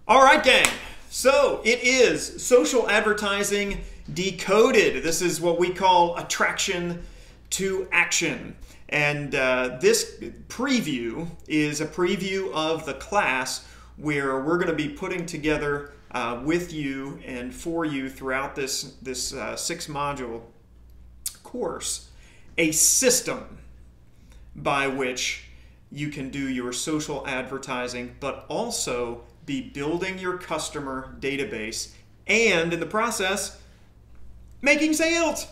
All right, gang. So it is social advertising decoded. This is what we call attraction to action. And this preview is a preview of the class where we're going to be putting together with you and for you throughout this 6-module course a system by which you can do your social advertising, but also be building your customer database and in the process making sales,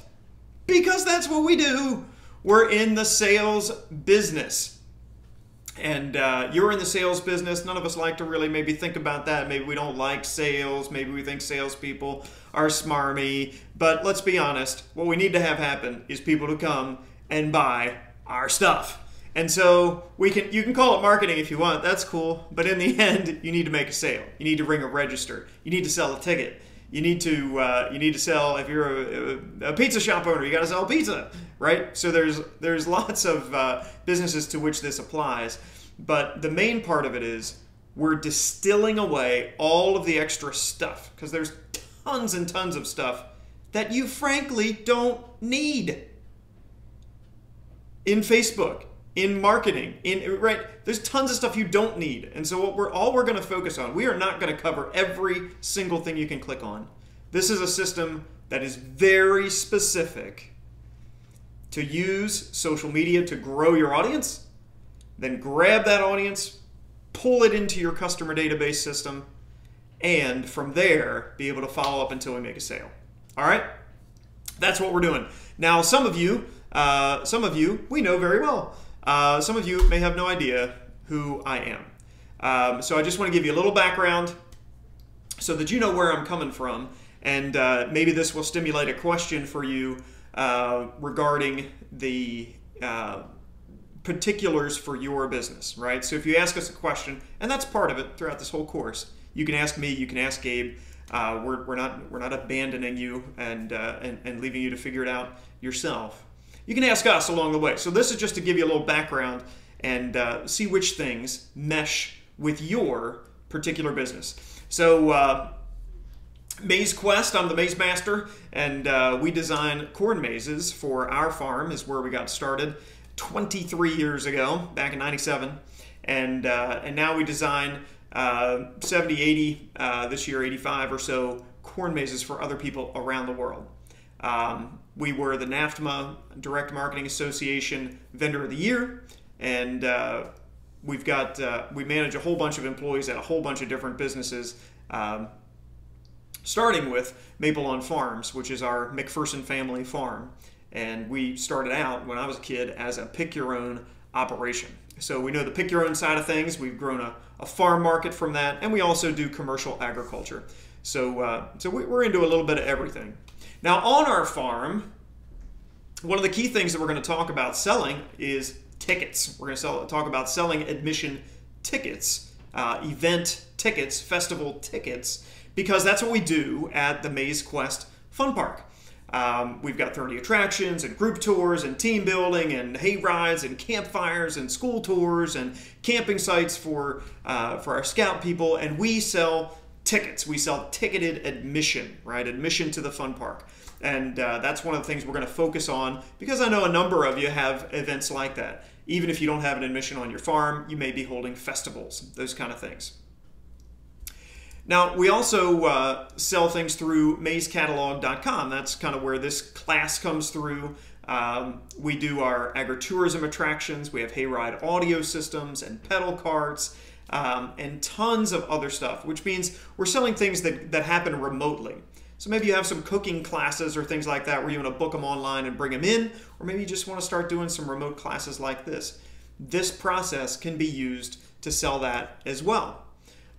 because that's what we do. We're in the sales business, and you're in the sales business. None of us like to really maybe think about that. Maybe we don't like sales. Maybe we think salespeople are smarmy. But let's be honest, what we need to have happen is people to come and buy our stuff. And so you can call it marketing if you want. That's cool. But in the end, you need to make a sale. You need to ring a register. You need to sell a ticket. You need to sell. If you're a pizza shop owner, you got to sell pizza, right? So there's lots of businesses to which this applies. But the main part of it is we're distilling away all of the extra stuff, because there's tons and tons of stuff that you frankly don't need in Facebook, in marketing, right? There's tons of stuff you don't need. And so all we're going to focus on, we are not going to cover every single thing you can click on. This is a system that is very specific to use social media to grow your audience, then grab that audience, pull it into your customer database system, and from there, be able to follow up until we make a sale. All right? That's what we're doing. Now, some of you we know very well. Some of you may have no idea who I am. So I just want to give you a little background so that you know where I'm coming from, and maybe this will stimulate a question for you regarding the particulars for your business, right? So if you ask us a question, and that's part of it throughout this whole course, you can ask me, you can ask Gabe. We're not abandoning you and leaving you to figure it out yourself. You can ask us along the way. So this is just to give you a little background and see which things mesh with your particular business. So Maze Quest, I'm the maze master, and we design corn mazes for our farm, is where we got started 23 years ago, back in '97. And now we design 70, 80, this year 85 or so corn mazes for other people around the world. We were the NAFTMA Direct Marketing Association Vendor of the Year, and we manage a whole bunch of employees at a whole bunch of different businesses, starting with Maple on Farms, which is our McPherson family farm. And we started out, when I was a kid, as a pick-your-own operation. So we know the pick-your-own side of things. We've grown a farm market from that, and we also do commercial agriculture. So we're into a little bit of everything. Now, on our farm, one of the key things that we're going to talk about selling is tickets. We're going to talk about selling admission tickets, event tickets, festival tickets, because that's what we do at the Maze Quest Fun Park. We've got 30 attractions and group tours and team building and hay rides and campfires and school tours and camping sites for our scout people, and we sell tickets. We sell ticketed admission, right? Admission to the fun park. And that's one of the things we're going to focus on, because I know a number of you have events like that. Even if you don't have an admission on your farm, you may be holding festivals, those kind of things. Now, we also sell things through mazecatalog.com. That's kind of where this class comes through. We do our agritourism attractions. We have hayride audio systems and pedal carts. And tons of other stuff, which means we're selling things that happen remotely. So maybe you have some cooking classes or things like that where you want to book them online and bring them in, or maybe you just want to start doing some remote classes like this. This process can be used to sell that as well.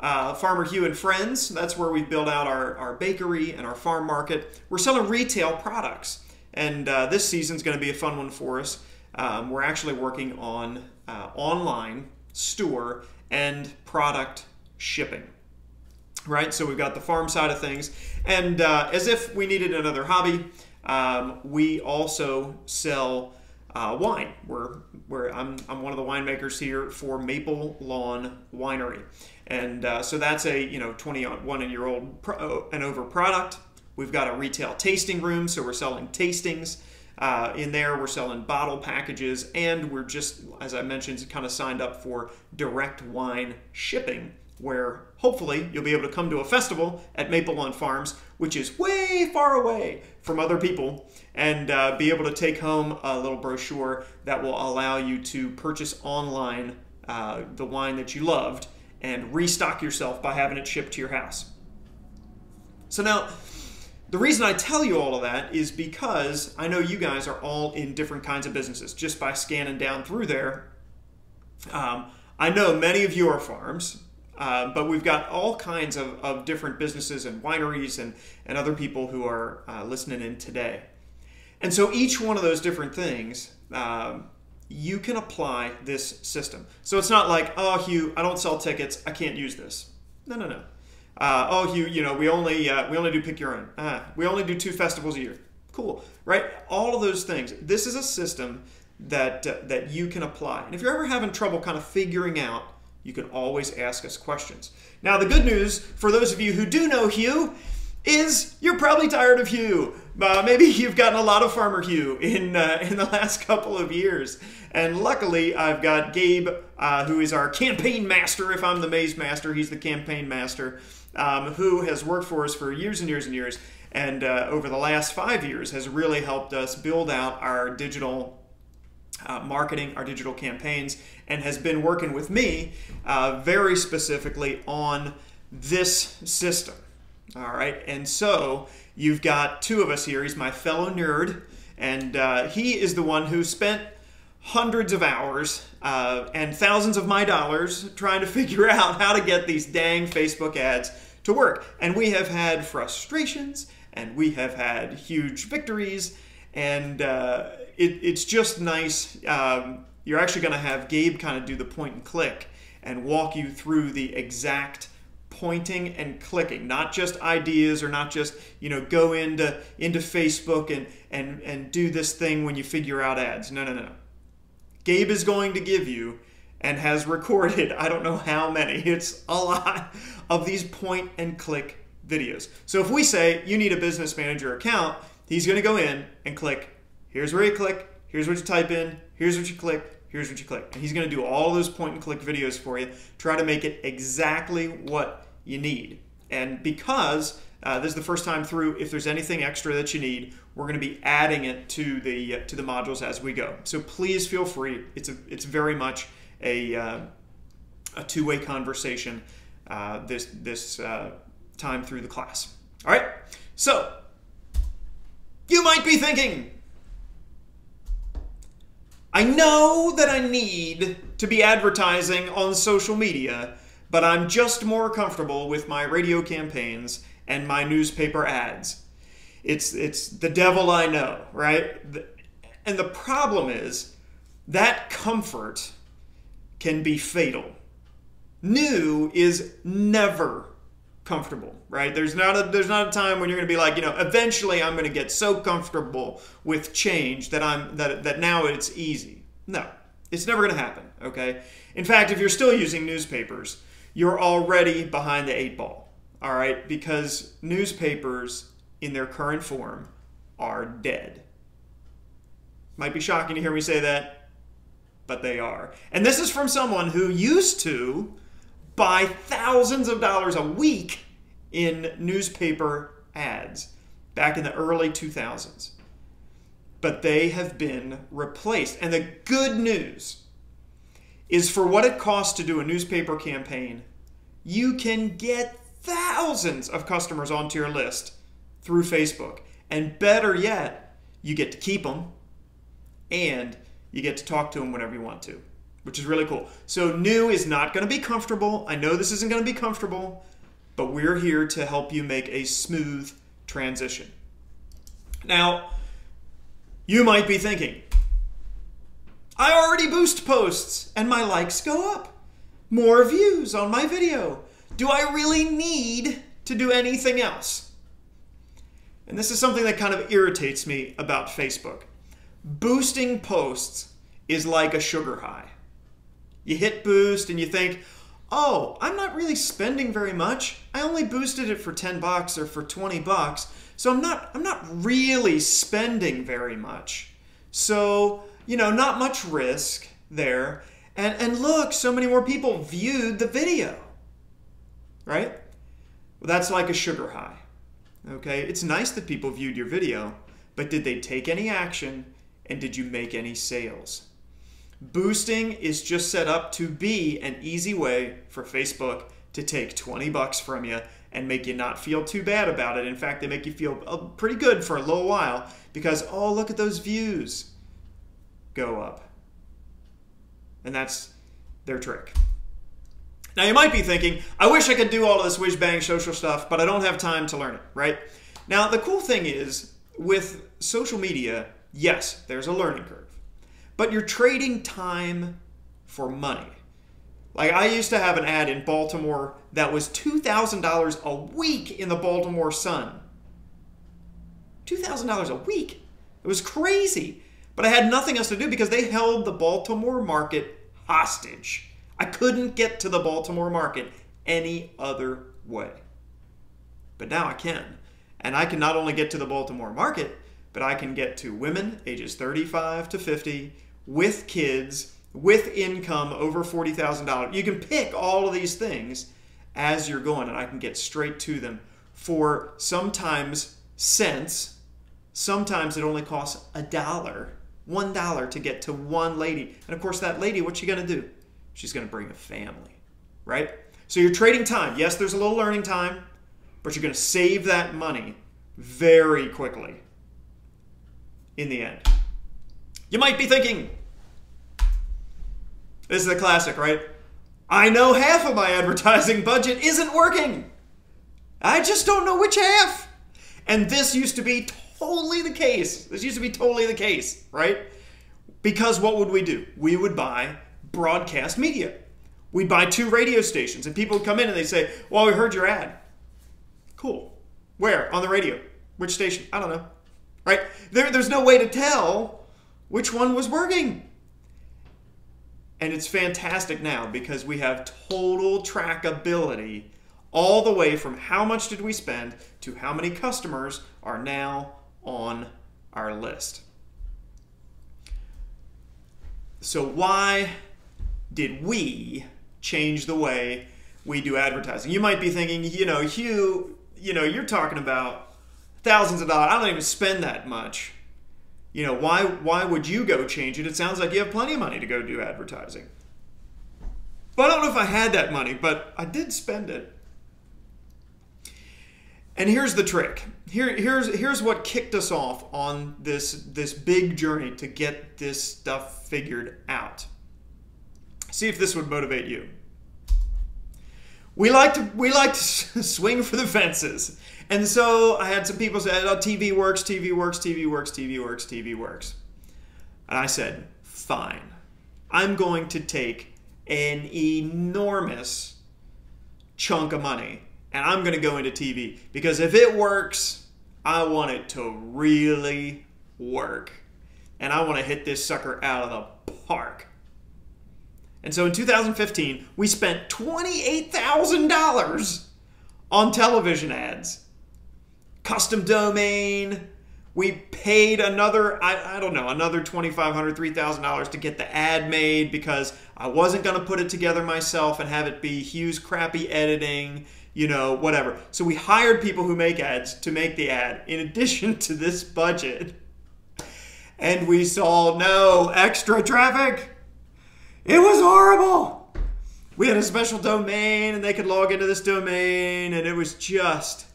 Farmer Hugh and Friends, that's where we build out our bakery and our farm market. We're selling retail products, and this season's going to be a fun one for us. We're actually working on online store and product shipping, right? So we've got the farm side of things, and as if we needed another hobby, we also sell wine. I'm one of the winemakers here for Maple Lawn Winery, and so that's a 21-year-old and over product. We've got a retail tasting room, so we're selling tastings in there. We're selling bottle packages, and we're just, as I mentioned, kind of signed up for direct wine shipping, where hopefully you'll be able to come to a festival at Maple Lawn Farms, which is way far away from other people, and be able to take home a little brochure that will allow you to purchase online the wine that you loved and restock yourself by having it shipped to your house. So now, the reason I tell you all of that is because I know you guys are all in different kinds of businesses. Just by scanning down through there, I know many of you are farms, but we've got all kinds of different businesses and wineries and other people who are listening in today. And so each one of those different things, you can apply this system. So it's not like, oh, Hugh, I don't sell tickets, I can't use this. No. Oh, Hugh, we only do pick your own. We only do 2 festivals a year. Cool, right? All of those things. This is a system that you can apply. And if you're ever having trouble kind of figuring out, you can always ask us questions. Now, the good news for those of you who do know Hugh is you're probably tired of Hugh. Maybe you've gotten a lot of Farmer Hugh in the last couple of years. And luckily, I've got Gabe, who is our campaign master. If I'm the maze master, he's the campaign master, who has worked for us for years and years and years. And over the last 5 years has really helped us build out our digital marketing, our digital campaigns, and has been working with me very specifically on this system. All right, and so you've got 2 of us here. He's my fellow nerd, and he is the one who spent hundreds of hours and thousands of my dollars trying to figure out how to get these dang Facebook ads to work. And we have had frustrations, and we have had huge victories, and it's just nice. You're actually going to have Gabe kind of do the point and click and walk you through the exact pointing and clicking, not just ideas, or not just go into Facebook and do this thing when you figure out ads. No. Gabe is going to give you, and has recorded, I don't know how many, it's a lot of these point and click videos. So if we say you need a business manager account, he's going to go in and click, here's where you click, here's what you type in, here's what you click, here's what you click. And he's going to do all those point and click videos for you, try to make it exactly what you need. And because this is the first time through, if there's anything extra that you need, we're going to be adding it to the modules as we go. So please feel free. It's very much a two-way conversation this time through the class. All right. So you might be thinking, I know that I need to be advertising on social media, but I'm just more comfortable with my radio campaigns and my newspaper ads. It's the devil I know, right? And the problem is that comfort can be fatal. New is never comfortable, right? There's not a time when you're going to be like, eventually I'm going to get so comfortable with change that now it's easy. No, it's never going to happen, okay? In fact, if you're still using newspapers, you're already behind the 8 ball, all right? Because newspapers in their current form are dead. Might be shocking to hear me say that, but they are. And this is from someone who used to buy thousands of dollars a week in newspaper ads back in the early 2000s. But they have been replaced. And the good news is, for what it costs to do a newspaper campaign, you can get thousands of customers onto your list through Facebook. And better yet, you get to keep them, and you get to talk to them whenever you want to, which is really cool. So new is not going to be comfortable. I know this isn't going to be comfortable, but we're here to help you make a smooth transition. Now, you might be thinking, I already boost posts and my likes go up. More views on my video. Do I really need to do anything else? And this is something that kind of irritates me about Facebook. boosting posts is like a sugar high. You hit boost and you think, oh, I'm not really spending very much. I only boosted it for 10 bucks or for 20 bucks. So I'm not really spending very much. So, not much risk there. And look, so many more people viewed the video. Right? Well, that's like a sugar high. Okay? It's nice that people viewed your video, but did they take any action and did you make any sales? Boosting is just set up to be an easy way for Facebook to take 20 bucks from you and make you not feel too bad about it. In fact, they make you feel pretty good for a little while because, oh, look at those views go up. And that's their trick. Now, you might be thinking, I wish I could do all of this whiz-bang social stuff, but I don't have time to learn it, right? Now, the cool thing is, with social media, yes, there's a learning curve. But you're trading time for money. Like, I used to have an ad in Baltimore that was $2,000 a week in the Baltimore Sun. $2,000 a week. It was crazy. But I had nothing else to do because they held the Baltimore market hostage. I couldn't get to the Baltimore market any other way. But now I can. And I can not only get to the Baltimore market, but I can get to women ages 35 to 50 with kids, with income over $40,000. You can pick all of these things as you're going, and I can get straight to them for sometimes cents. Sometimes it only costs $1 to get to one lady. And of course, that lady, what's she going to do? She's going to bring a family, right? So you're trading time. Yes, there's a little learning time, but you're going to save that money very quickly in the end. You might be thinking, this is the classic, right? I know half of my advertising budget isn't working. I just don't know which half. And this used to be totally the case. This used to be totally the case, right? Because what would we do? We would buy broadcast media. We'd buy 2 radio stations, and people would come in and they'd say, well, we heard your ad. Cool. Where? On the radio. Which station? I don't know. Right? There's no way to tell which one was working. And it's fantastic now because we have total trackability all the way from how much did we spend to how many customers are now on our list. So why did we change the way we do advertising? You might be thinking, Hugh, you're talking about thousands of dollars. I don't even spend that much. Why would you go change it? It sounds like you have plenty of money to go do advertising. But I don't know if I had that money, but I did spend it. And here's the trick. Here's what kicked us off on this big journey to get this stuff figured out. See if this would motivate you. We like to swing for the fences. And so I had some people say, oh, TV works, TV works, TV works, TV works, TV works. And I said, fine. I'm going to take an enormous chunk of money and I'm going to go into TV. Because if it works, I want it to really work. And I want to hit this sucker out of the park. And so in 2015, we spent $28,000 on television ads. Custom domain. We paid another, I don't know, another $2,500, $3,000 to get the ad made because I wasn't going to put it together myself and have it be Hugh's crappy editing, whatever. So we hired people who make ads to make the ad in addition to this budget. And we saw no extra traffic. It was horrible. We had a special domain and they could log into this domain and it was just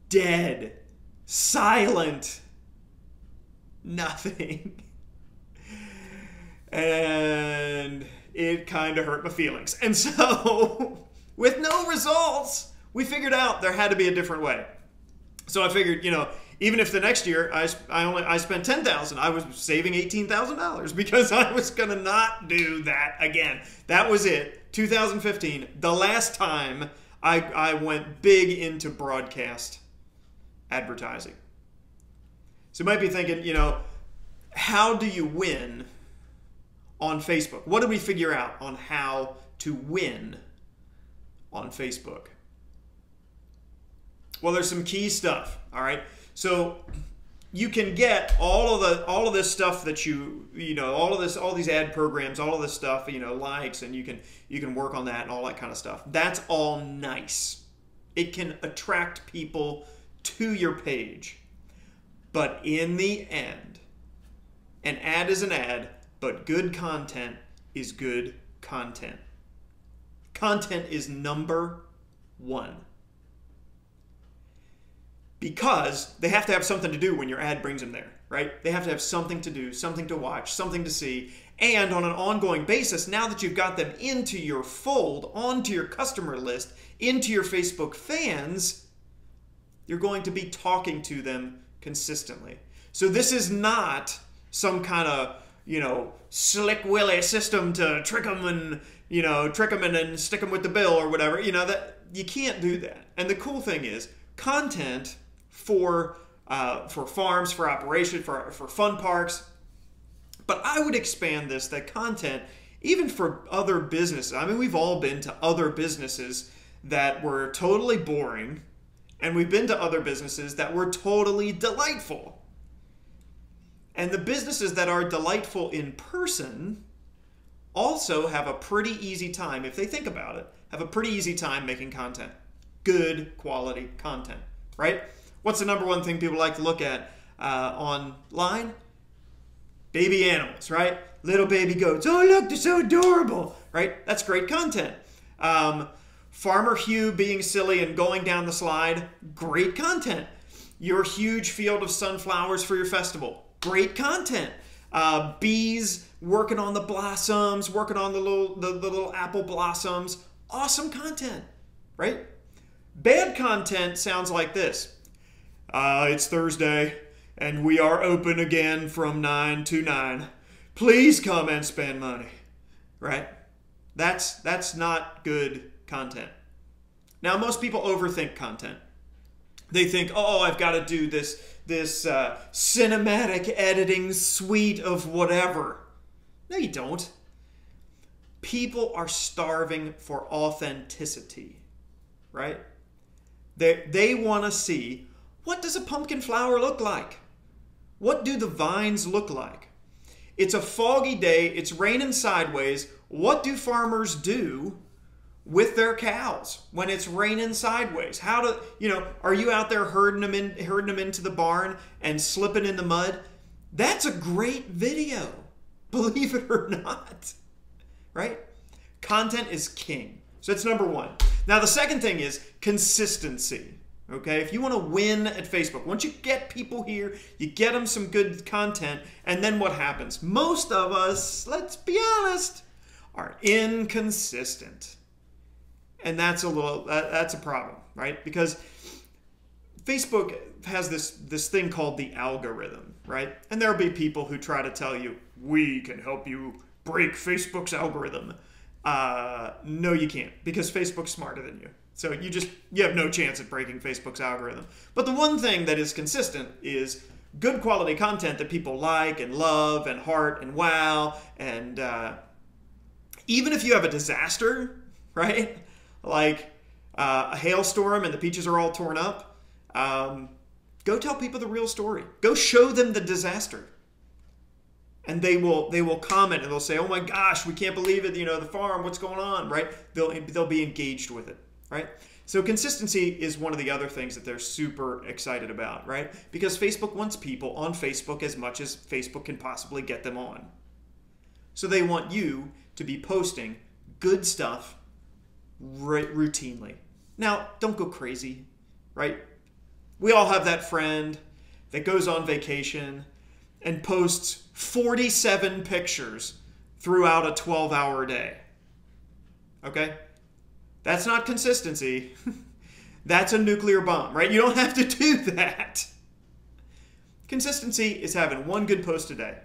dead, silent, nothing. And it kind of hurt my feelings. And so with no results, we figured out there had to be a different way. So I figured, even if the next year I spent $10,000, I was saving $18,000 because I was going to not do that again. That was it. 2015, the last time I went big into broadcast advertising. So you might be thinking, how do you win on Facebook? What did we figure out on how to win on Facebook? Well, there's some key stuff, all right? So you can get all of this stuff that all these ad programs, all of this stuff, likes, and you can work on that and all that kind of stuff. That's all nice. It can attract people to your page. But in the end, an ad is an ad, but good content is good content. Content is number one. Because they have to have something to do when your ad brings them there, right? They have to have something to do, something to watch, something to see. And on an ongoing basis, now that you've got them into your fold, onto your customer list, into your Facebook fans, you're going to be talking to them consistently. So this is not some kind of, slick willy system to trick them and then stick them with the bill or whatever. That you can't do that. And the cool thing is, content for farms, for operation, for fun parks. But I would expand this, that content, even for other businesses. I mean, we've all been to other businesses that were totally boring, and we've been to other businesses that were totally delightful. And the businesses that are delightful in person also have a pretty easy time, if they think about it, have a pretty easy time making content. Good quality content, right? What's the number one thing people like to look at online? Baby animals, right? Little baby goats. Oh, look, they're so adorable, right? That's great content. Farmer Hugh being silly and going down the slide, great content. Your huge field of sunflowers for your festival, great content. Bees working on the blossoms, working on the little apple blossoms, awesome content, right? Bad content sounds like this. It's Thursday, and we are open again from 9 to 9. Please come and spend money, right? That's not good content. Now, most people overthink content. They think, oh, I've got to do this cinematic editing suite of whatever. No, you don't. People are starving for authenticity, right? They want to see, what does a pumpkin flower look like? What do the vines look like? It's a foggy day. It's raining sideways. What do farmers do with their cows when it's raining sideways? Are you out there herding them into the barn and slipping in the mud? That's a great video, believe it or not, right? Content is king. So that's number one. Now, the second thing is consistency. Okay, if you want to win at Facebook, once you get people here, you get them some good content, and then what happens? Most of us, let's be honest, are inconsistent. And that's a problem, right? Because Facebook has this thing called the algorithm, right? And there'll be people who try to tell you, we can help you break Facebook's algorithm. No, you can't, because Facebook's smarter than you. So you have no chance at breaking Facebook's algorithm. But the one thing that is consistent is good quality content that people like and love and heart and wow. And even if you have a disaster, right? Like a hailstorm and the peaches are all torn up, go tell people the real story. Go show them the disaster. And they will comment and they'll say, oh my gosh, we can't believe it, the farm, what's going on, right? They'll be engaged with it. Right? So consistency is one of the other things that they're super excited about, right? Because Facebook wants people on Facebook as much as Facebook can possibly get them on. So they want you to be posting good stuff routinely. Now, don't go crazy, right? We all have that friend that goes on vacation and posts 47 pictures throughout a 12-hour day. Okay? That's not consistency. That's a nuclear bomb, right? You don't have to do that. Consistency is having one good post a day.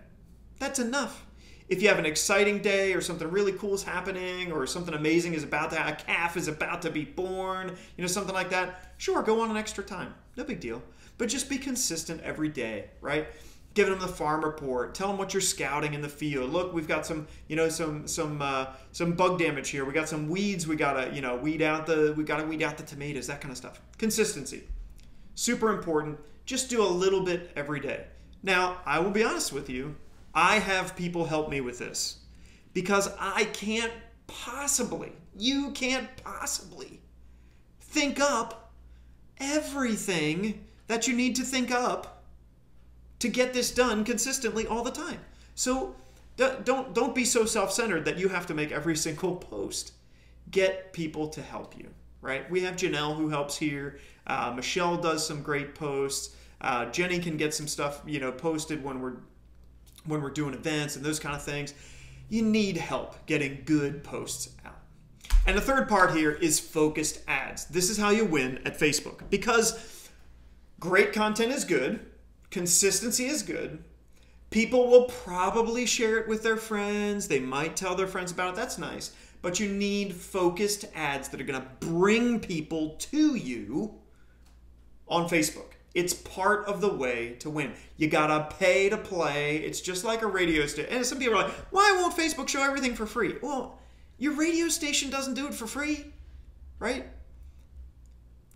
That's enough. If you have an exciting day or something really cool is happening or something amazing is about to happen, a calf is about to be born, something like that, sure, go on an extra time. No big deal. But just be consistent every day, right? giving them the farm report, tell them what you're scouting in the field. Look, we've got some, some bug damage here. We got some weeds. We gotta, weed out the tomatoes, that kind of stuff. Consistency, super important. Just do a little bit every day. Now, I will be honest with you. I have people help me with this because you can't possibly think up everything that you need to think up to get this done consistently all the time. So don't be so self-centered that you have to make every single post. Get people to help you, right? We have Janelle who helps here. Michelle does some great posts. Jenny can get some stuff, posted when we're doing events and those kind of things. You need help getting good posts out. And the third part here is focused ads. This is how you win at Facebook, because great content is good, consistency is good. People will probably share it with their friends. They might tell their friends about it. That's nice. But you need focused ads that are going to bring people to you on Facebook. It's part of the way to win. You gotta pay to play. It's just like a radio station. And some people are like, why won't Facebook show everything for free? Well, your radio station doesn't do it for free, right?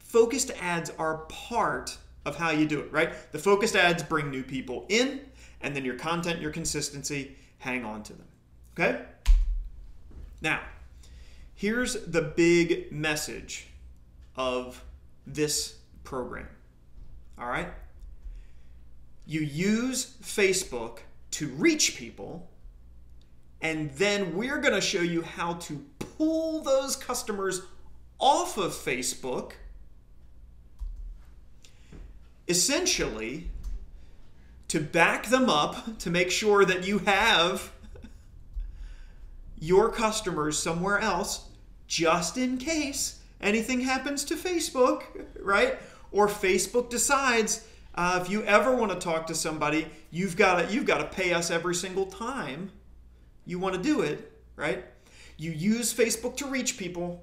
Focused ads are part of how you do it, right? The focused ads bring new people in, and then your content, your consistency, hang on to them, okay? Now, here's the big message of this program. All right? You use Facebook to reach people, and then we're going to show you how to pull those customers off of Facebook, essentially to back them up, to make sure that you have your customers somewhere else, just in case anything happens to Facebook, right? Or Facebook decides if you ever want to talk to somebody, you've got to pay us every single time you want to do it, right? You use Facebook to reach people,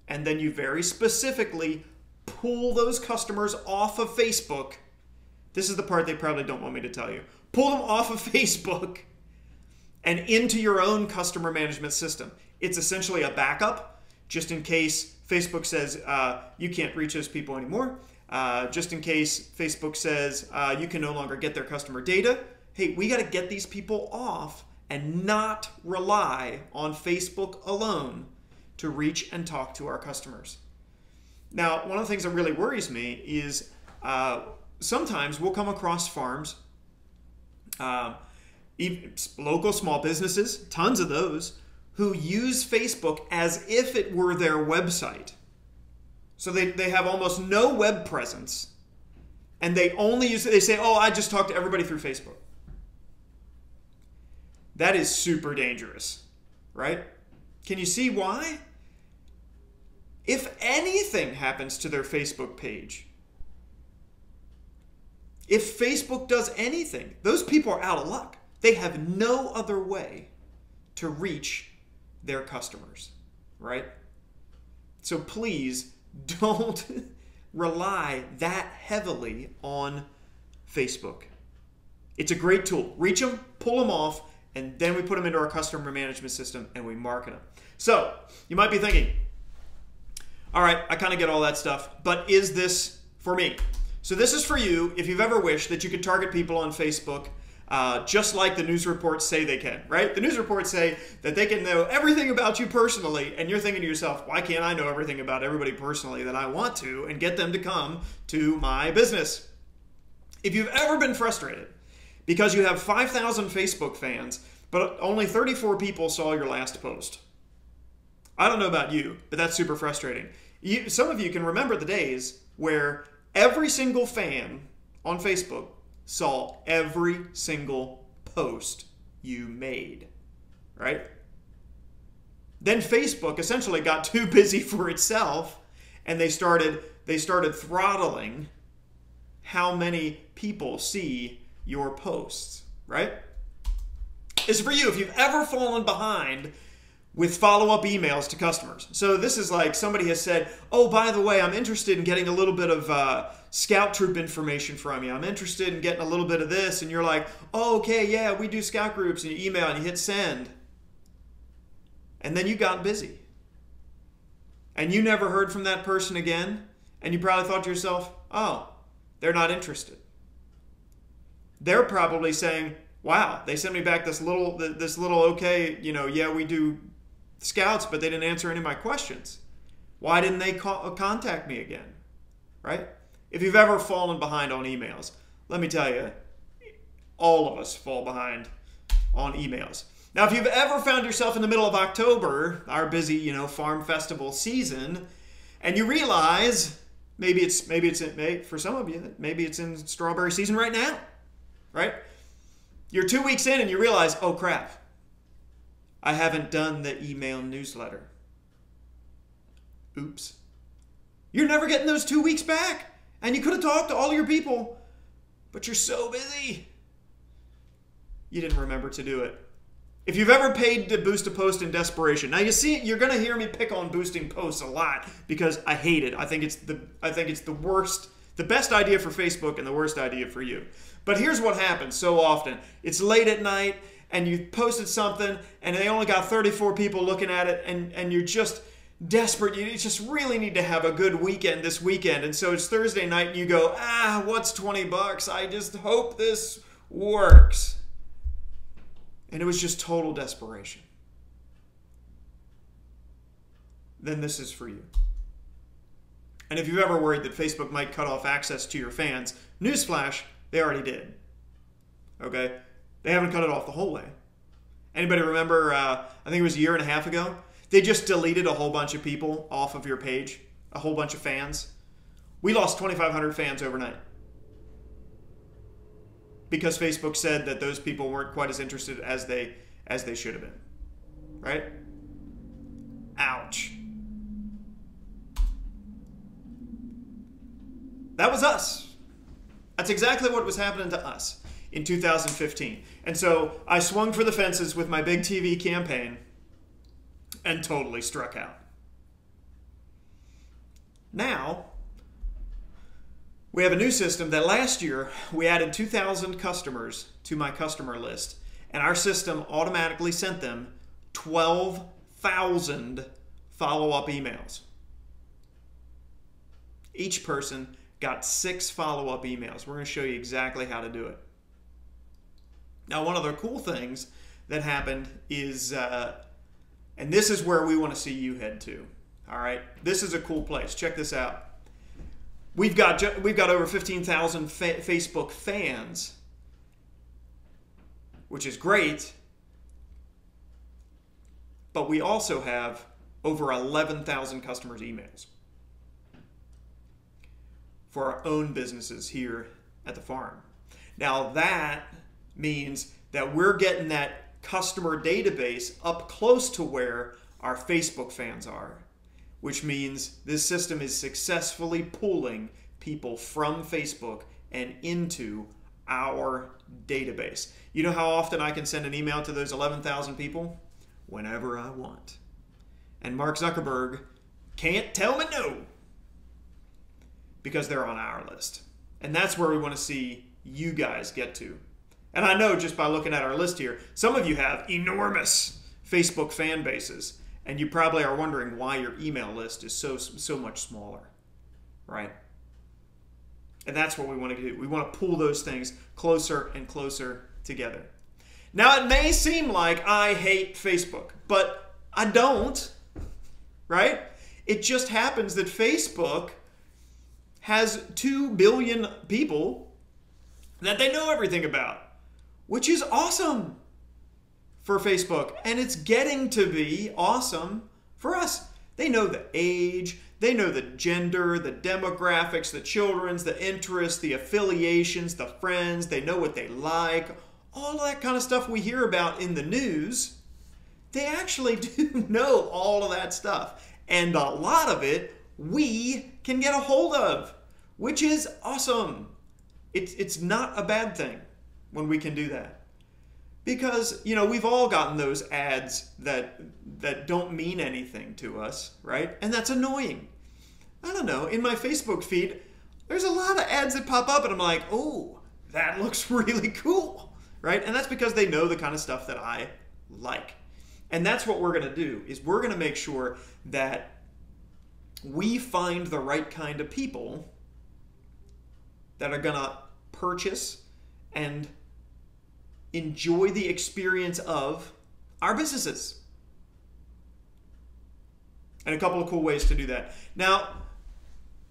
and then you very specifically pull those customers off of Facebook. This is the part they probably don't want me to tell you. Pull them off of Facebook and into your own customer management system. It's essentially a backup, just in case Facebook says you can't reach those people anymore. Just in case Facebook says you can no longer get their customer data. Hey, we got to get these people off and not rely on Facebook alone to reach and talk to our customers. Now, one of the things that really worries me is sometimes we'll come across farms, even local small businesses, tons of those, who use Facebook as if it were their website. So they have almost no web presence, and they only use it. They say, oh, I just talk to everybody through Facebook. That is super dangerous, right? Can you see why? If anything happens to their Facebook page, if Facebook does anything, those people are out of luck. They have no other way to reach their customers, right? So please, don't rely that heavily on Facebook. It's a great tool. Reach them, pull them off, and then we put them into our customer management system and we market them. So you might be thinking, all right, I kind of get all that stuff, but is this for me? So this is for you if you've ever wished that you could target people on Facebook just like the news reports say they can, right? The news reports say that they can know everything about you personally, and you're thinking to yourself, why can't I know everything about everybody personally that I want to and get them to come to my business? If you've ever been frustrated because you have 5,000 Facebook fans, but only 34 people saw your last post, I don't know about you, but that's super frustrating. Some of you can remember the days where every single fan on Facebook saw every single post you made, right? Then Facebook essentially got too busy for itself, and they started throttling how many people see your posts, right? This is for you. If you've ever fallen behind with follow-up emails to customers. So this is like somebody has said, oh, by the way, I'm interested in getting a little bit of scout troop information from you. I'm interested in getting a little bit of this. And you're like, oh, okay, yeah, we do scout groups. And you email and you hit send. And then you got busy. And you never heard from that person again. And you probably thought to yourself, oh, they're not interested. They're probably saying, wow, they sent me back this little okay, yeah, we do scouts, but they didn't answer any of my questions. Why didn't they contact me again? Right? If you've ever fallen behind on emails, let me tell you, all of us fall behind on emails. Now, if you've ever found yourself in the middle of October, our busy, farm festival season, and you realize maybe it's for some of you, maybe it's in strawberry season right now, right? You're 2 weeks in and you realize, oh crap, I haven't done the email newsletter. Oops. You're never getting those 2 weeks back. And you could have talked to all your people, but you're so busy. You didn't remember to do it. If you've ever paid to boost a post in desperation, now you see, you're going to hear me pick on boosting posts a lot because I hate it. I think it's the worst, the best idea for Facebook and the worst idea for you. But here's what happens so often. It's late at night and you posted something and they only got 34 people looking at it and you're just desperate. You just really need to have a good weekend this weekend. And so it's Thursday night and you go, what's $20? I just hope this works. And it was just total desperation. Then this is for you. And if you've ever worried that Facebook might cut off access to your fans, newsflash, they already did. Okay? They haven't cut it off the whole way. Anybody remember, I think it was a year and a half ago, they just deleted a whole bunch of people off of your page, a whole bunch of fans. We lost 2,500 fans overnight. Because Facebook said that those people weren't quite as interested as they should have been. Right? Ouch. That was us. That's exactly what was happening to us in 2015. And so I swung for the fences with my big TV campaign and totally struck out. Now, we have a new system that last year we added 2,000 customers to my customer list, and our system automatically sent them 12,000 follow-up emails. Each person got 6 follow-up emails. We're going to show you exactly how to do it. Now, one of the cool things that happened is, and this is where we want to see you head to. All right, this is a cool place. Check this out. We've got over 15,000 Facebook fans, which is great. But we also have over 11,000 customers' emails for our own businesses here at the farm. Now that means that we're getting that customer database up close to where our Facebook fans are, which means this system is successfully pulling people from Facebook and into our database. You know how often I can send an email to those 11,000 people? Whenever I want. And Mark Zuckerberg can't tell me no, because they're on our list. And that's where we want to see you guys get to. And I know just by looking at our list here, some of you have enormous Facebook fan bases, and you probably are wondering why your email list is so much smaller, right? And that's what we want to do. We want to pull those things closer and closer together. Now, it may seem like I hate Facebook, but I don't, right? It just happens that Facebook has 2 billion people that they know everything about, which is awesome for Facebook. And it's getting to be awesome for us. They know the age, they know the gender, the demographics, the children's, the interests, the affiliations, the friends, they know what they like, all that kind of stuff we hear about in the news. They actually do know all of that stuff. And a lot of it we can get a hold of, which is awesome. It's not a bad thing when we can do that. Because, you know, we've all gotten those ads that don't mean anything to us, right? And that's annoying. I don't know, in my Facebook feed, there's a lot of ads that pop up and I'm like, oh, that looks really cool, right? And that's because they know the kind of stuff that I like. And that's what we're going to do, is we're going to make sure that we find the right kind of people that are going to purchase and enjoy the experience of our businesses. And a couple of cool ways to do that. Now,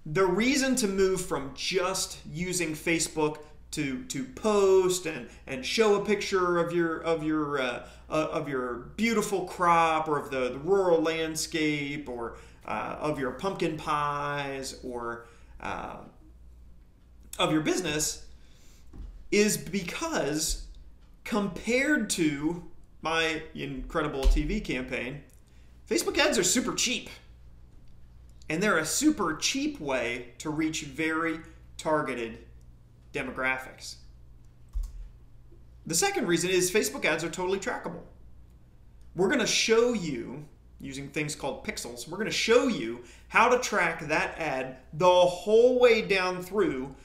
the reason to move from just using Facebook to post and show a picture of your beautiful crop, or of the rural landscape, or of your pumpkin pies, or of your business, is because compared to my incredible TV campaign, Facebook ads are super cheap. And they're a super cheap way to reach very targeted demographics. The second reason is Facebook ads are totally trackable. We're going to show you, using things called pixels, we're going to show you how to track that ad the whole way down through,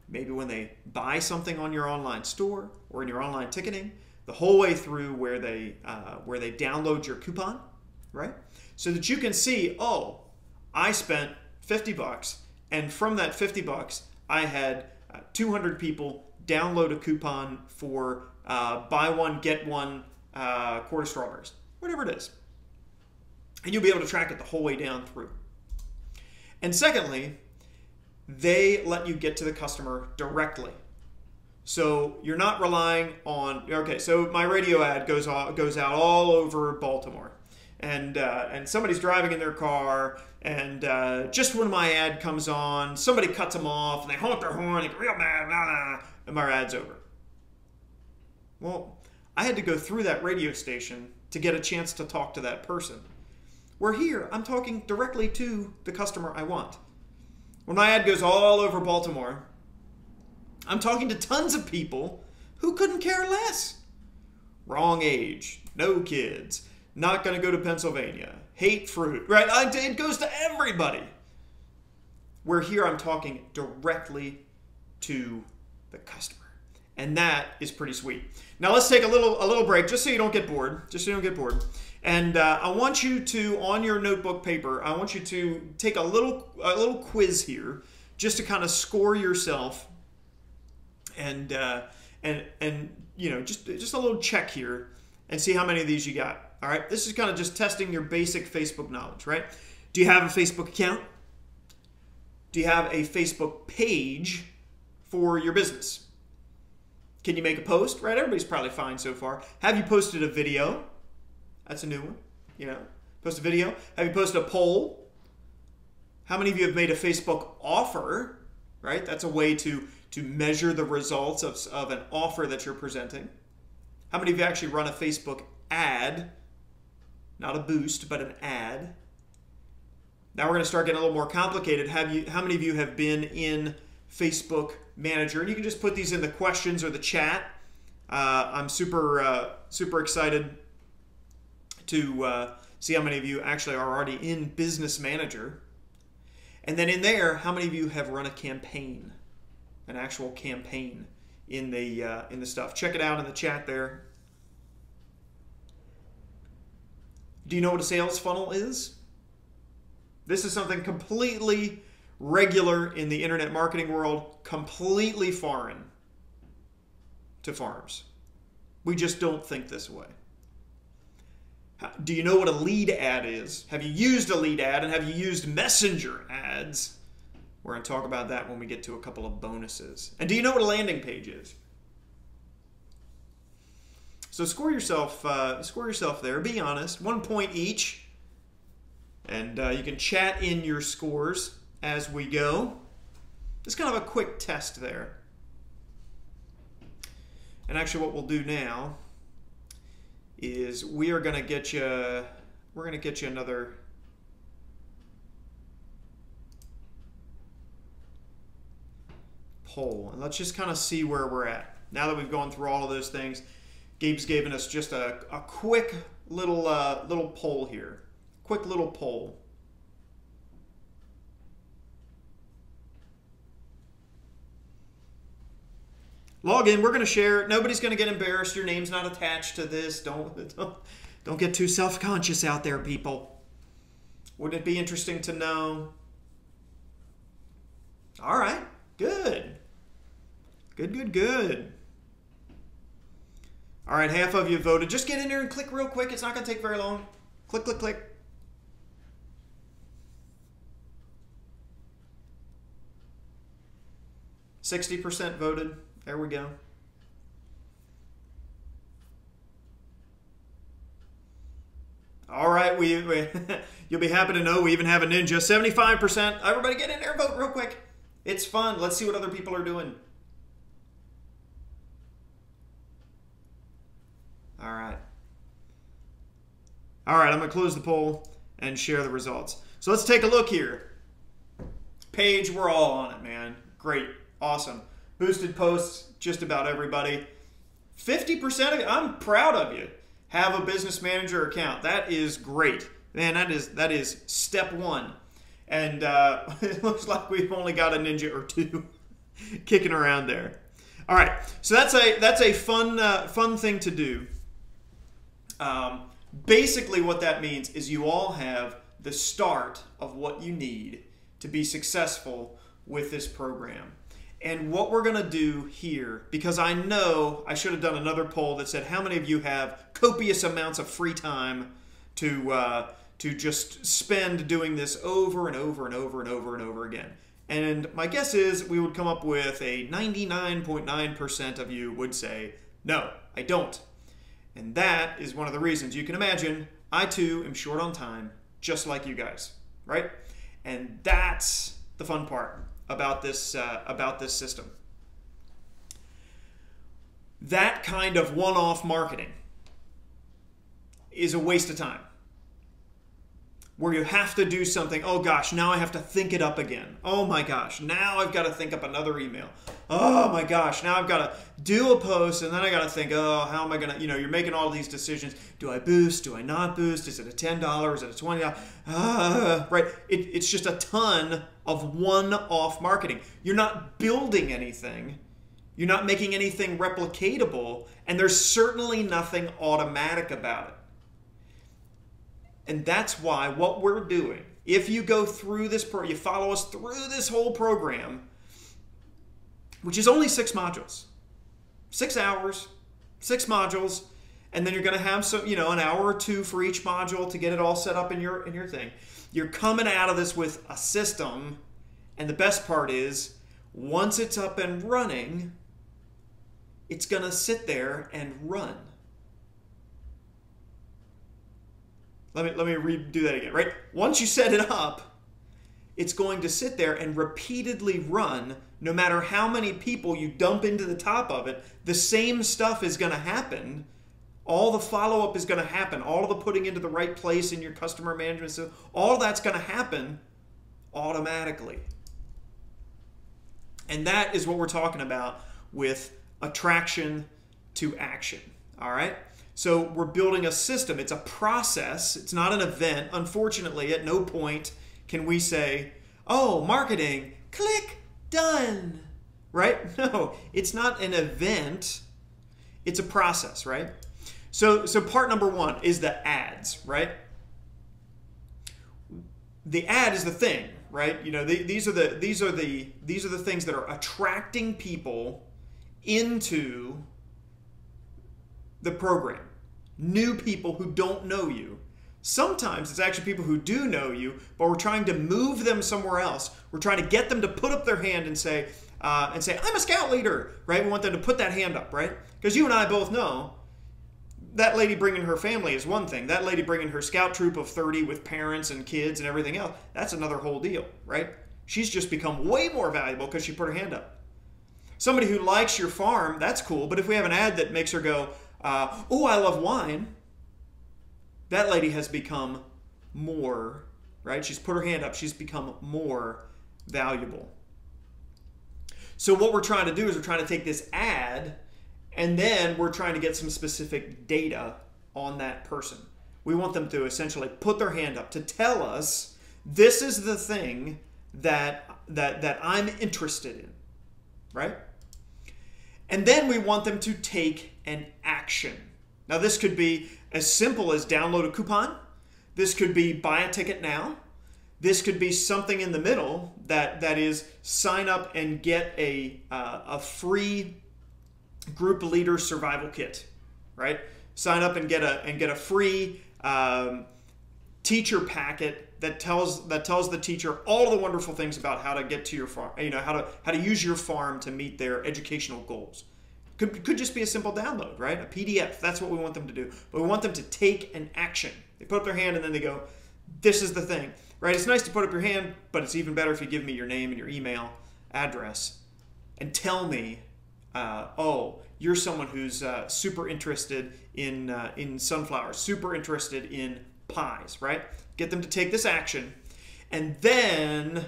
maybe when they buy something on your online store or in your online ticketing, the whole way through where they download your coupon, right? So that you can see, oh, I spent $50, and from that $50, I had 200 people download a coupon for buy one, get one quart of strawberries, whatever it is. And you'll be able to track it the whole way down through. And secondly, they let you get to the customer directly. So you're not relying on, okay, so my radio ad goes out all over Baltimore. And somebody's driving in their car, and just when my ad comes on, somebody cuts them off, and they honk their horn, they get real mad, blah, blah, and my ad's over. Well, I had to go through that radio station to get a chance to talk to that person. Where here, I'm talking directly to the customer I want. When my ad goes all over Baltimore, I'm talking to tons of people who couldn't care less. Wrong age, no kids, not going to go to Pennsylvania, hate fruit, right? It goes to everybody. Where here I'm talking directly to the customer. And that is pretty sweet. Now let's take a little break, just so you don't get bored. And I want you to, on your notebook paper, I want you to take a little quiz here, just to kind of score yourself, and you know, just a little check here, and see how many of these you got. All right, this is kind of just testing your basic Facebook knowledge, right? Do you have a Facebook account? Do you have a Facebook page for your business? Can you make a post? Right, everybody's probably fine so far. Have you posted a video? That's a new one. You know, post a video. Have you posted a poll? How many of you have made a Facebook offer? Right, that's a way to measure the results of an offer that you're presenting. How many of you actually run a Facebook ad? Not a boost, but an ad. Now we're going to start getting a little more complicated. How many of you have been in Facebook Manager? And you can just put these in the questions or the chat. I'm super excited to see how many of you actually are already in Business Manager. And then in there, how many of you have run a campaign, an actual campaign in the stuff? Check it out in the chat there. Do you know what a sales funnel is? This is something completely regular in the internet marketing world, completely foreign to farms. We just don't think this way. Do you know what a lead ad is? Have you used a lead ad, and have you used messenger ads? We're going to talk about that when we get to a couple of bonuses. And do you know what a landing page is? So score yourself there. Be honest. 1 point each. And you can chat in your scores as we go. Just kind of a quick test there. And actually what we'll do now is we're going to get you another poll. And let's just kind of see where we're at. Now that we've gone through all of those things, Gabe's given us just a quick little poll here. Quick little poll. Log in. We're going to share it. Nobody's going to get embarrassed. Your name's not attached to this. Don't get too self-conscious out there, people. Wouldn't it be interesting to know? All right. Good. Good. All right, half of you voted. Just get in there and click real quick. It's not going to take very long. Click. 60% voted. There we go. All right, you'll be happy to know we even have a ninja. 75%. Everybody get in there and vote real quick. It's fun. Let's see what other people are doing. All right. I'm going to close the poll and share the results. So let's take a look here. Page, we're all on it, man. Great. Awesome. Boosted posts, just about everybody. 50% of you, I'm proud of you, have a business manager account. That is great. Man, that is step one. And it looks like we've only got a ninja or two kicking around there. All right, so that's a fun thing to do. Basically what that means is you all have the start of what you need to be successful with this program. And what we're going to do here, because I know I should have done another poll that said how many of you have copious amounts of free time to just spend doing this over and over again. And my guess is we would come up with a 99.9% of you would say, no, I don't. And that is one of the reasons. You can imagine, I too am short on time, just like you guys, right? And that's the fun part about this system. That kind of one-off marketing is a waste of time. Where you have to do something, oh gosh, now I have to think it up again. Oh my gosh, now I've got to think up another email. Oh my gosh, now I've got to do a post, and then I got to think, oh, how am I going to, you're making all these decisions. Do I boost? Do I not boost? Is it a $10? Is it a $20? Right? It's just a ton of one-off marketing. You're not building anything. You're not making anything replicatable, and there's certainly nothing automatic about it. And that's why what we're doing, if you go through this, you follow us through this whole program, which is only 6 modules, 6 hours, 6 modules, and then you're going to have some, an hour or 2 for each module to get it all set up in your thing. You're coming out of this with a system, and the best part is, once it's up and running, it's going to sit there and run. Let me redo that again, right? Once you set it up, it's going to sit there and repeatedly run. No matter how many people you dump into the top of it, the same stuff is going to happen. All the follow-up is going to happen. All of the putting into the right place in your customer management system, all of that's going to happen automatically. And that is what we're talking about with attraction to action, all right? So we're building a system. It's a process. It's not an event. Unfortunately, at no point can we say, oh, marketing, click, done, right? No, it's not an event. It's a process, right? So part number 1 is the ads, right? The ad is the thing, right? These are the things that are attracting people into the program. New people who don't know you. Sometimes it's actually people who do know you, but we're trying to move them somewhere else. We're trying to get them to put up their hand and say, I'm a scout leader, right? We want them to put that hand up, right? Because you and I both know that lady bringing her family is one thing. That lady bringing her scout troop of 30 with parents and kids and everything else, that's another whole deal, right? She's just become way more valuable because she put her hand up. Somebody who likes your farm, that's cool, but if we have an ad that makes her go, oh, I love wine, that lady has become more, right? She's put her hand up. She's become more valuable. So what we're trying to do is we're trying to take this ad And then we're trying to get some specific data on that person. We want them to essentially put their hand up to tell us, this is the thing that I'm interested in, right? And then we want them to take an action. Now this could be as simple as download a coupon. This could be buy a ticket now. This could be something in the middle that is sign up and get a free group leader survival kit, right? Sign up and get a free teacher packet that tells the teacher all the wonderful things about how to get to your farm, how to use your farm to meet their educational goals. Could just be a simple download, right? A PDF. That's what we want them to do. But we want them to take an action. They put up their hand and then they go, this is the thing, right? It's nice to put up your hand, but it's even better if you give me your name and your email address and tell me, oh, you're someone who's super interested in sunflowers, super interested in pies, right? Get them to take this action, and then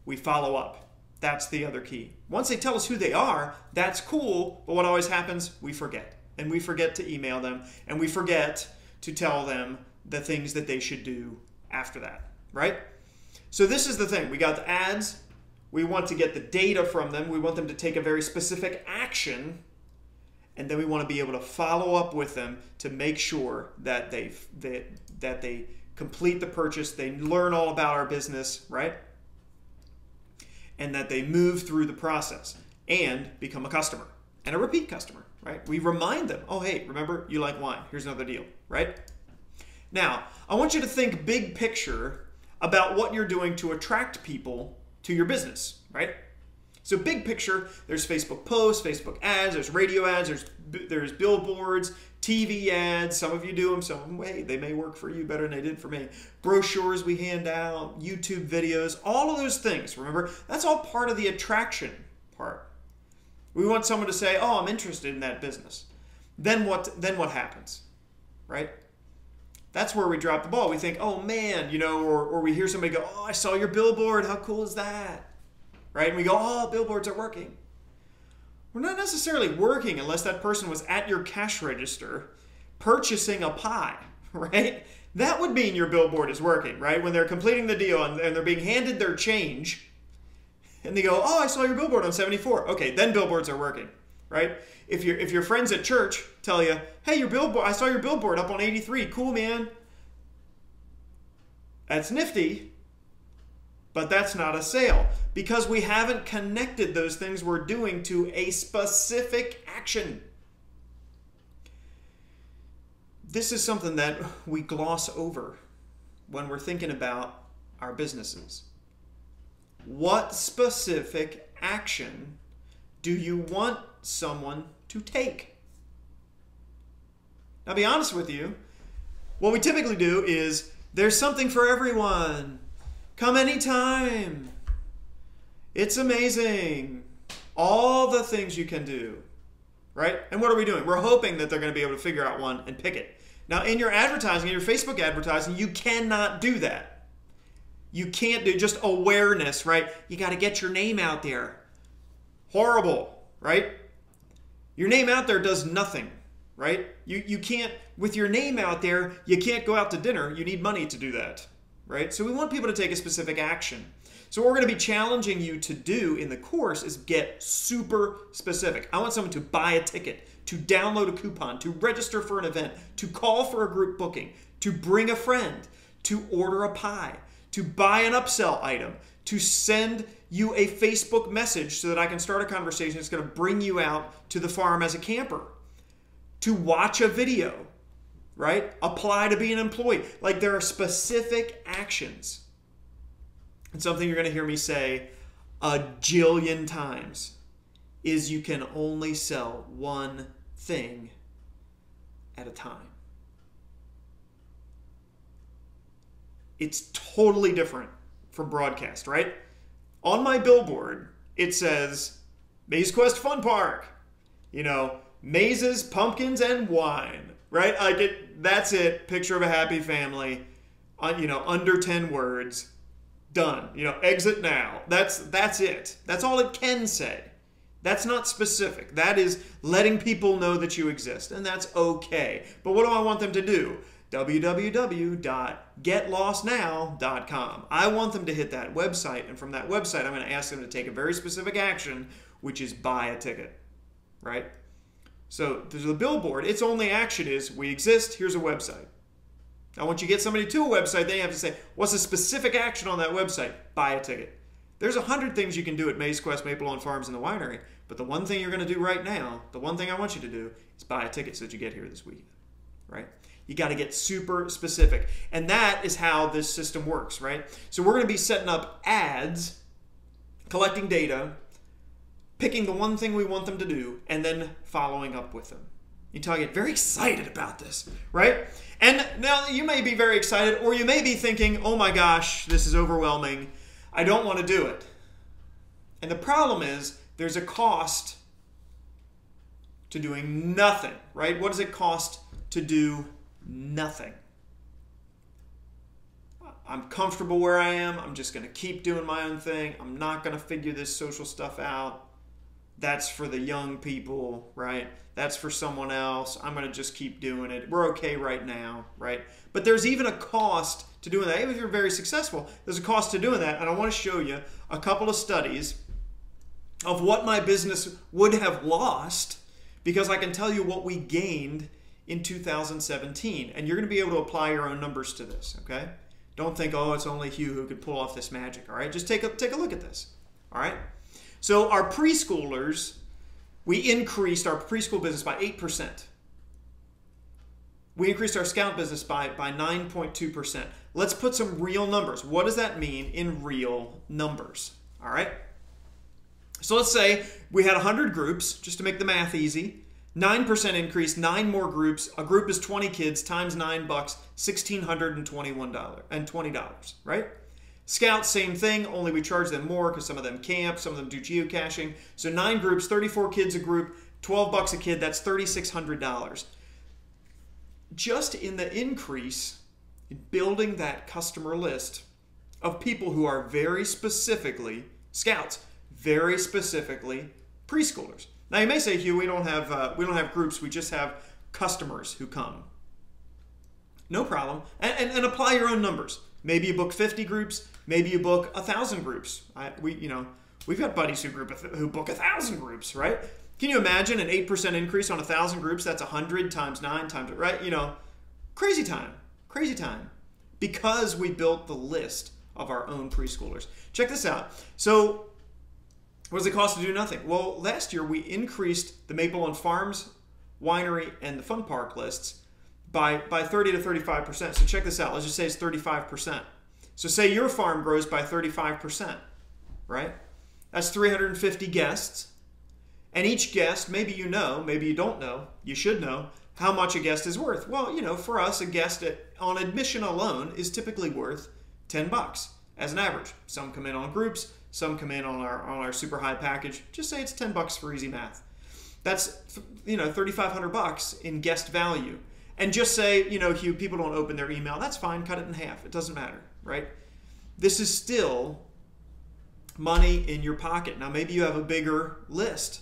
we follow up. That's the other key. Once they tell us who they are, that's cool, but what always happens? We forget. And we forget to email them, and we forget to tell them the things that they should do after that, right? So this is the thing. We got the ads. We want to get the data from them. We want them to take a very specific action, and then we want to be able to follow up with them to make sure that they complete the purchase, they learn all about our business, right? And that they move through the process and become a customer and a repeat customer, right? We remind them, oh, hey, remember, you like wine. Here's another deal, right? Now, I want you to think big picture about what you're doing to attract people to your business, right? So big picture, there's Facebook posts, Facebook ads, there's radio ads, there's billboards, TV ads. Some of you do them, some of them, hey, they may work for you better than they did for me. Brochures we hand out, YouTube videos, all of those things, remember? That's all part of the attraction part. We want someone to say, oh, I'm interested in that business. Then what happens, right? That's where we drop the ball. We think, oh man, or we hear somebody go, oh, I saw your billboard. How cool is that? Right? And we go, oh, billboards are working. We're not necessarily working unless that person was at your cash register purchasing a pie, right? That would mean your billboard is working, right? When they're completing the deal and they're being handed their change and they go, oh, I saw your billboard on 74. Okay, then billboards are working, right? If your friends at church tell you, hey, your billboard, I saw your billboard up on 83. Cool, man. That's nifty. But that's not a sale because we haven't connected those things we're doing to a specific action. This is something that we gloss over when we're thinking about our businesses. What specific action do you want someone to take? Now, be honest with you, what we typically do is there's something for everyone. Come anytime. It's amazing. All the things you can do, right? And what are we doing? We're hoping that they're going to be able to figure out one and pick it. Now, in your advertising, in your Facebook advertising, you cannot do that. You can't do just awareness, right? You got to get your name out there. Horrible, right? Your name out there does nothing, right? You can't, with your name out there, you can't go out to dinner. You need money to do that. Right? So we want people to take a specific action. So what we're going to be challenging you to do in the course is get super specific. I want someone to buy a ticket, to download a coupon, to register for an event, to call for a group booking, to bring a friend, to order a pie, to buy an upsell item, to send you a Facebook message so that I can start a conversation that's going to bring you out to the farm as a camper, to watch a video, right? Apply to be an employee. Like there are specific actions. And something you're going to hear me say a jillion times is you can only sell one thing at a time. It's totally different from broadcast, right? On my billboard, it says Maze Quest Fun Park, mazes, pumpkins, and wine. Right? That's it. Picture of a happy family. Under 10 words. Done. Exit now. That's it. That's all it can say. That's not specific. That is letting people know that you exist, and that's okay. But what do I want them to do? www.getlostnow.com. I want them to hit that website, and from that website, I'm going to ask them to take a very specific action, which is buy a ticket, right? So there's the billboard. Its only action is, we exist, here's a website. Now, once you get somebody to a website, then you have to say, what's the specific action on that website? Buy a ticket. There's 100 things you can do at Maze Quest, Maple Lawn Farms, and the winery, but the one thing you're going to do right now, the one thing I want you to do, is buy a ticket so that you get here this weekend, right? You got to get super specific. And that is how this system works, right? So we're going to be setting up ads, collecting data, picking the one thing we want them to do, and then following up with them. Until I get very excited about this, right? And now you may be very excited, or you may be thinking, oh my gosh, this is overwhelming. I don't want to do it. And the problem is there's a cost to doing nothing, right? What does it cost to do nothing? I'm comfortable where I am. I'm just going to keep doing my own thing. I'm not going to figure this social stuff out. That's for the young people, right? That's for someone else. I'm going to just keep doing it. We're okay right now, right? But there's even a cost to doing that. Even if you're very successful, there's a cost to doing that. And I want to show you a couple of studies of what my business would have lost, because I can tell you what we gained in 2017. And you're going to be able to apply your own numbers to this, okay? Don't think, oh, it's only Hugh who could pull off this magic, all right? Just take a look at this, all right? So our preschoolers, we increased our preschool business by 8%. We increased our scout business by 9.2%. Let's put some real numbers. What does that mean in real numbers? All right? So let's say we had 100 groups, just to make the math easy. 9% increase, 9 more groups. A group is 20 kids times $9, $1,620, right? Scouts, same thing, only we charge them more because some of them camp, some of them do geocaching. So 9 groups, 34 kids a group, $12 a kid, that's $3,600. Just in the increase in building that customer list of people who are very specifically scouts, very specifically preschoolers. Now you may say, Hugh, we don't have groups, we just have customers who come. No problem, and apply your own numbers. Maybe you book 50 groups. Maybe you book 1,000 groups. We've got buddies who book 1,000 groups, right? Can you imagine an 8% increase on 1,000 groups? That's 100 times 9 times, right? Crazy time, because we built the list of our own preschoolers. Check this out. So, what does it cost to do nothing? Well, last year we increased the Maple Lawn Farms, Winery, and the Fun Park lists by 30 to 35%. So check this out. Let's just say it's 35%. So say your farm grows by 35%, right? That's 350 guests. And each guest, maybe you know, maybe you don't know, you should know how much a guest is worth. Well, for us, a guest on admission alone is typically worth $10 as an average. Some come in on groups, some come in on our super high package. Just say it's $10 for easy math. That's $3,500 in guest value. And just say, Hugh, people don't open their email. That's fine. Cut it in half. It doesn't matter, right? This is still money in your pocket. Now, maybe you have a bigger list,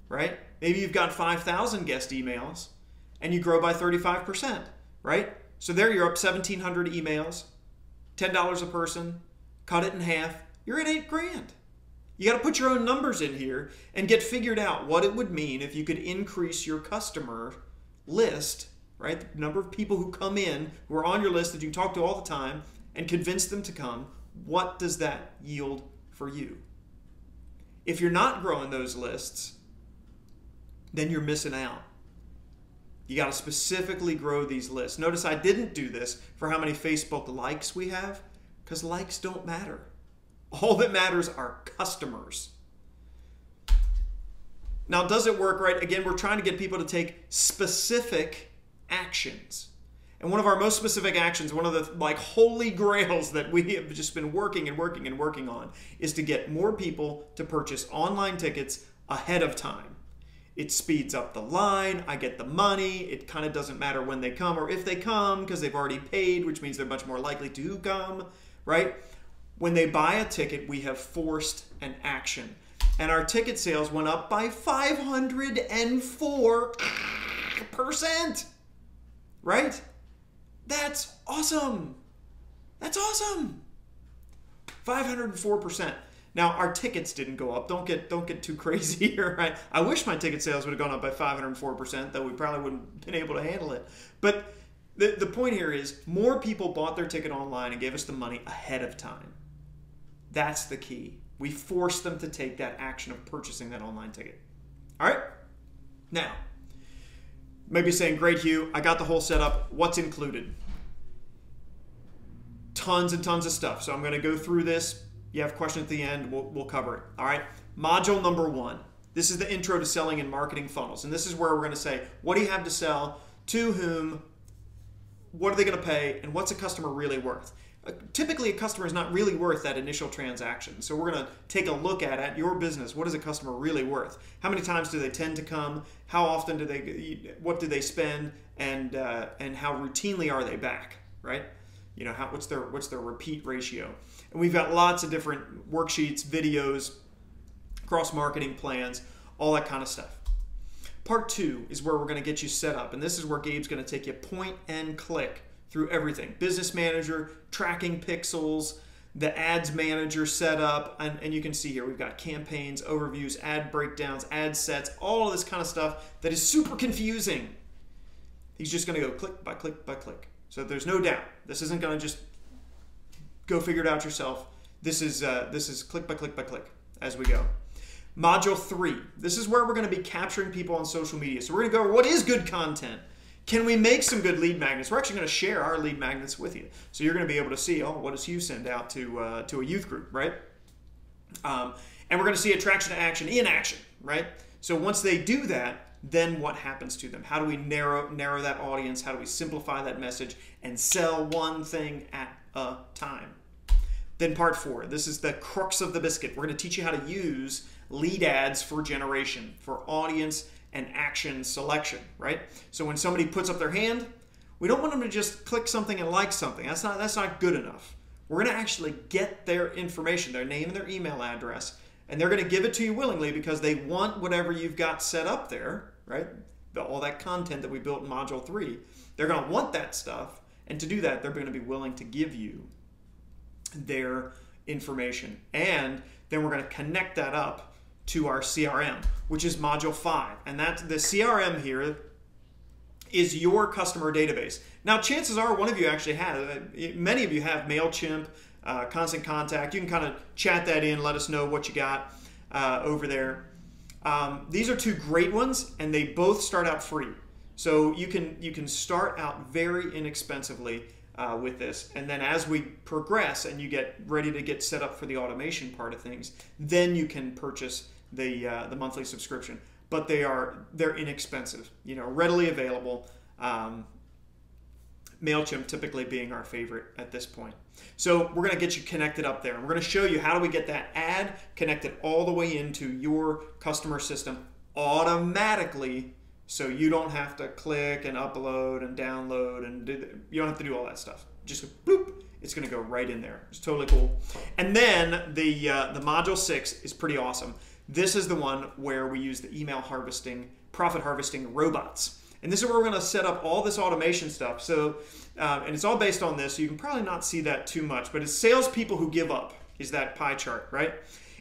right? Maybe you've got 5,000 guest emails and you grow by 35%, right? So there you're up 1,700 emails, $10 a person, cut it in half. You're at $8,000. You got to put your own numbers in here and get figured out what it would mean if you could increase your customer list, right? The number of people who come in, who are on your list that you can talk to all the time, and convince them to come. What does that yield for you? If you're not growing those lists, then you're missing out. You got to specifically grow these lists. Notice I didn't do this for how many Facebook likes we have, because likes don't matter. All that matters are customers. Now, does it work, right? Again, we're trying to get people to take specific actions. And one of our most specific actions, one of the holy grails that we have just been working on, is to get more people to purchase online tickets ahead of time. It speeds up the line. I get the money. It kind of doesn't matter when they come or if they come because they've already paid, which means they're much more likely to come, right? When they buy a ticket, we have forced an action. And our ticket sales went up by 504%. Right? That's awesome. That's awesome. 504%. Now, our tickets didn't go up. Don't get too crazy here, right? I wish my ticket sales would have gone up by 504%, though we probably wouldn't have been able to handle it. But the point here is more people bought their ticket online and gave us the money ahead of time. That's the key. We forced them to take that action of purchasing that online ticket. All right? Now, maybe saying, great, Hugh, I got the whole setup. What's included? Tons and tons of stuff. So I'm going to go through this. You have questions at the end, we'll cover it. All right? Module number 1. This is the intro to selling and marketing funnels. And this is where we're going to say, what do you have to sell? To whom? What are they going to pay? And what's a customer really worth? Typically, a customer is not really worth that initial transaction. So we're going to take a look at your business. What is a customer really worth? How many times do they tend to come? How often do they? What do they spend? And how routinely are they back? Right? You know, what's their repeat ratio? And we've got lots of different worksheets, videos, cross-marketing plans, all that kind of stuff. Part 2 is where we're going to get you set up. And this is where Gabe's going to take you point and click through everything. Business Manager, tracking pixels, the Ads Manager setup, and you can see here we've got campaigns, overviews, ad breakdowns, ad sets, all of this kind of stuff that is super confusing. He's just going to go click by click by click. So there's no doubt. This isn't going to just go figure it out yourself. This is click by click by click as we go. Module 3. This is where we're going to be capturing people on social media. So we're going to go over what is good content. Can we make some good lead magnets? We're actually going to share our lead magnets with you. So you're going to be able to see, oh, what does Hugh send out to a youth group, right? And we're going to see attraction to action in action, right? So once they do that, then what happens to them? How do we narrow that audience? How do we simplify that message and sell one thing at a time? Then part 4, this is the crux of the biscuit. We're going to teach you how to use lead ads for generation, for audience and action selection, right? So when somebody puts up their hand, we don't want them to just click something and like something. That's not good enough. We're going to actually get their information, their name and their email address, and they're going to give it to you willingly because they want whatever you've got set up there, right? All that content that we built in Module 3. They're going to want that stuff, and to do that, they're going to be willing to give you their information. And then we're going to connect that up to our CRM, which is Module 5. And that's the CRM here is your customer database. Now, chances are one of you actually has, many of you have MailChimp, Constant Contact. You can kind of chat that in, let us know what you got over there. These are 2 great ones, and they both start out free. So you can start out very inexpensively with this, and then as we progress and you get ready to get set up for the automation part of things, then you can purchase the monthly subscription. But they're inexpensive, you know, readily available. MailChimp typically being our favorite at this point. So we're going to get you connected up there. We're going to show you how do we get that ad connected all the way into your customer system automatically, so you don't have to click and upload and download, and you don't have to do all that stuff. Just bloop, it's going to go right in there. It's totally cool. And then the Module 6 is pretty awesome. This is the one where we use the email harvesting, profit harvesting robots. And this is where we're going to set up all this automation stuff. So, and it's all based on this, so you can probably not see that too much, but it's salespeople who give up is that pie chart, right?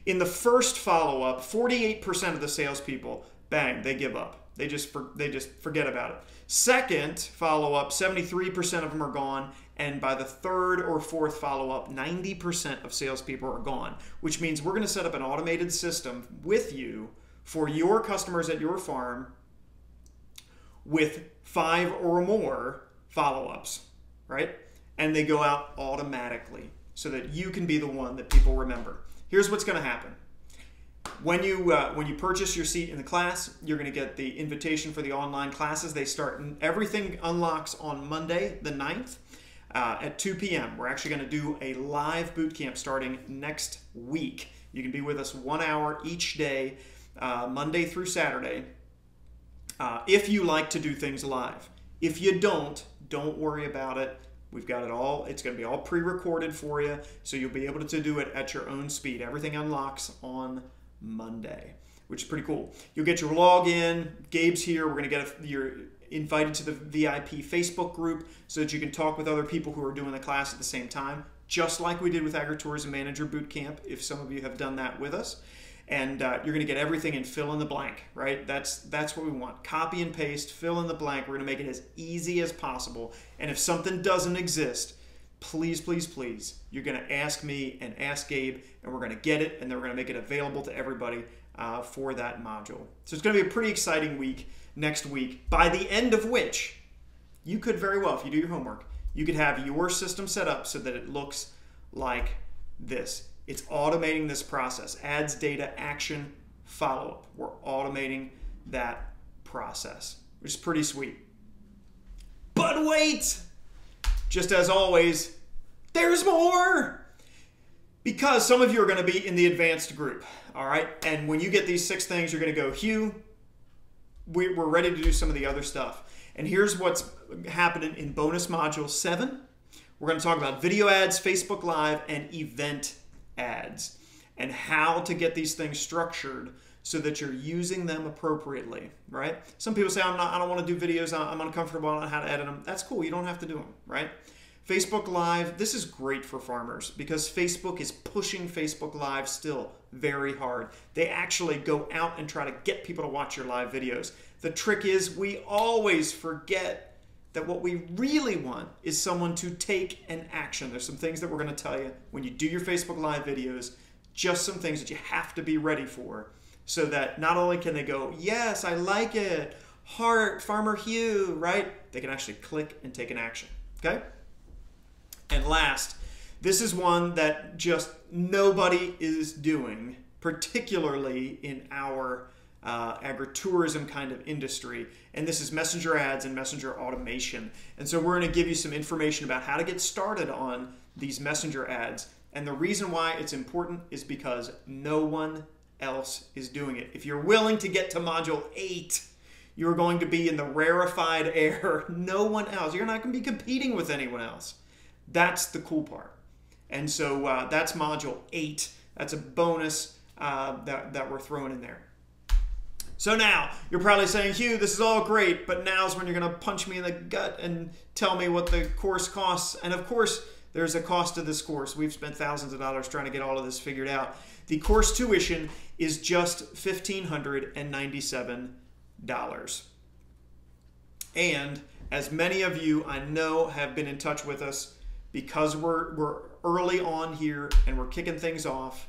In the first follow-up, 48% of the salespeople, bang, they give up. They just forget about it. Second follow-up, 73% of them are gone, and by the third or fourth follow-up, 90% of salespeople are gone, which means we're going to set up an automated system with you for your customers at your farm with 5 or more follow-ups, right? And they go out automatically so that you can be the one that people remember. Here's what's going to happen. When you purchase your seat in the class, you're going to get the invitation for the online classes. They start, and everything unlocks on Monday, the 9th at 2 p.m. We're actually going to do a live boot camp starting next week. You can be with us 1 hour each day, Monday through Saturday, if you like to do things live. If you don't worry about it. We've got it all. It's going to be all pre-recorded for you, so you'll be able to do it at your own speed. Everything unlocks on Monday, which is pretty cool. You'll get your login. Gabe's here. We're going to get you're invited to the VIP Facebook group so that you can talk with other people who are doing the class at the same time, just like we did with Agritourism Manager Bootcamp, if some of you have done that with us. And you're going to get everything in fill in the blank, right? That's what we want. Copy and paste, fill in the blank. We're going to make it as easy as possible. And if something doesn't exist, please, please, please, you're going to ask me and ask Gabe, and we're going to get it, and then we're going to make it available to everybody for that module. So it's going to be a pretty exciting week next week, by the end of which you could very well, if you do your homework, you could have your system set up so that it looks like this. It's automating this process. Ads, data, action, follow-up. We're automating that process, which is pretty sweet. But wait! Just as always, there's more! Because some of you are going to be in the advanced group, all right? And when you get these 6 things, you're going to go, Hugh, we're ready to do some of the other stuff. And here's what's happening in bonus module 7. We're going to talk about video ads, Facebook Live, and event ads, and how to get these things structured so that you're using them appropriately, right? Some people say, I don't want to do videos, I'm uncomfortable, I don't know how to edit them. That's cool, you don't have to do them, right? Facebook Live, this is great for farmers because Facebook is pushing Facebook Live still very hard. They actually go out and try to get people to watch your live videos. The trick is we always forget that what we really want is someone to take an action. There's some things that we're going to tell you when you do your Facebook Live videos, just some things that you have to be ready for so that not only can they go, yes, I like it, heart, Farmer Hugh, right? They can actually click and take an action, okay? And last, this is one that just nobody is doing, particularly in our agritourism kind of industry, and this is messenger ads and messenger automation. And so we're going to give you some information about how to get started on these messenger ads. And the reason why it's important is because no one else is doing it. If you're willing to get to module 8, you're going to be in the rarefied air. No one else. You're not going to be competing with anyone else. That's the cool part. And so that's module 8. That's a bonus that we're throwing in there. So now, you're probably saying, Hugh, this is all great, but now's when you're going to punch me in the gut and tell me what the course costs. And of course, there's a cost to this course. We've spent thousands of dollars trying to get all of this figured out. The course tuition is just $1,597. And as many of you I know have been in touch with us because we're early on here and we're kicking things off,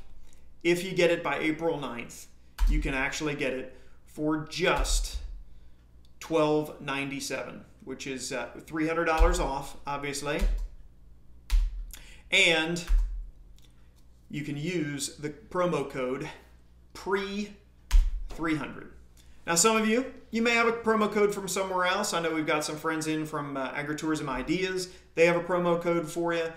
if you get it by April 9th, you can actually get it for just $1,297, which is $300 off, obviously. And you can use the promo code PRE300. Now, some of you may have a promo code from somewhere else. I know we've got some friends in from Agritourism Ideas. They have a promo code for you.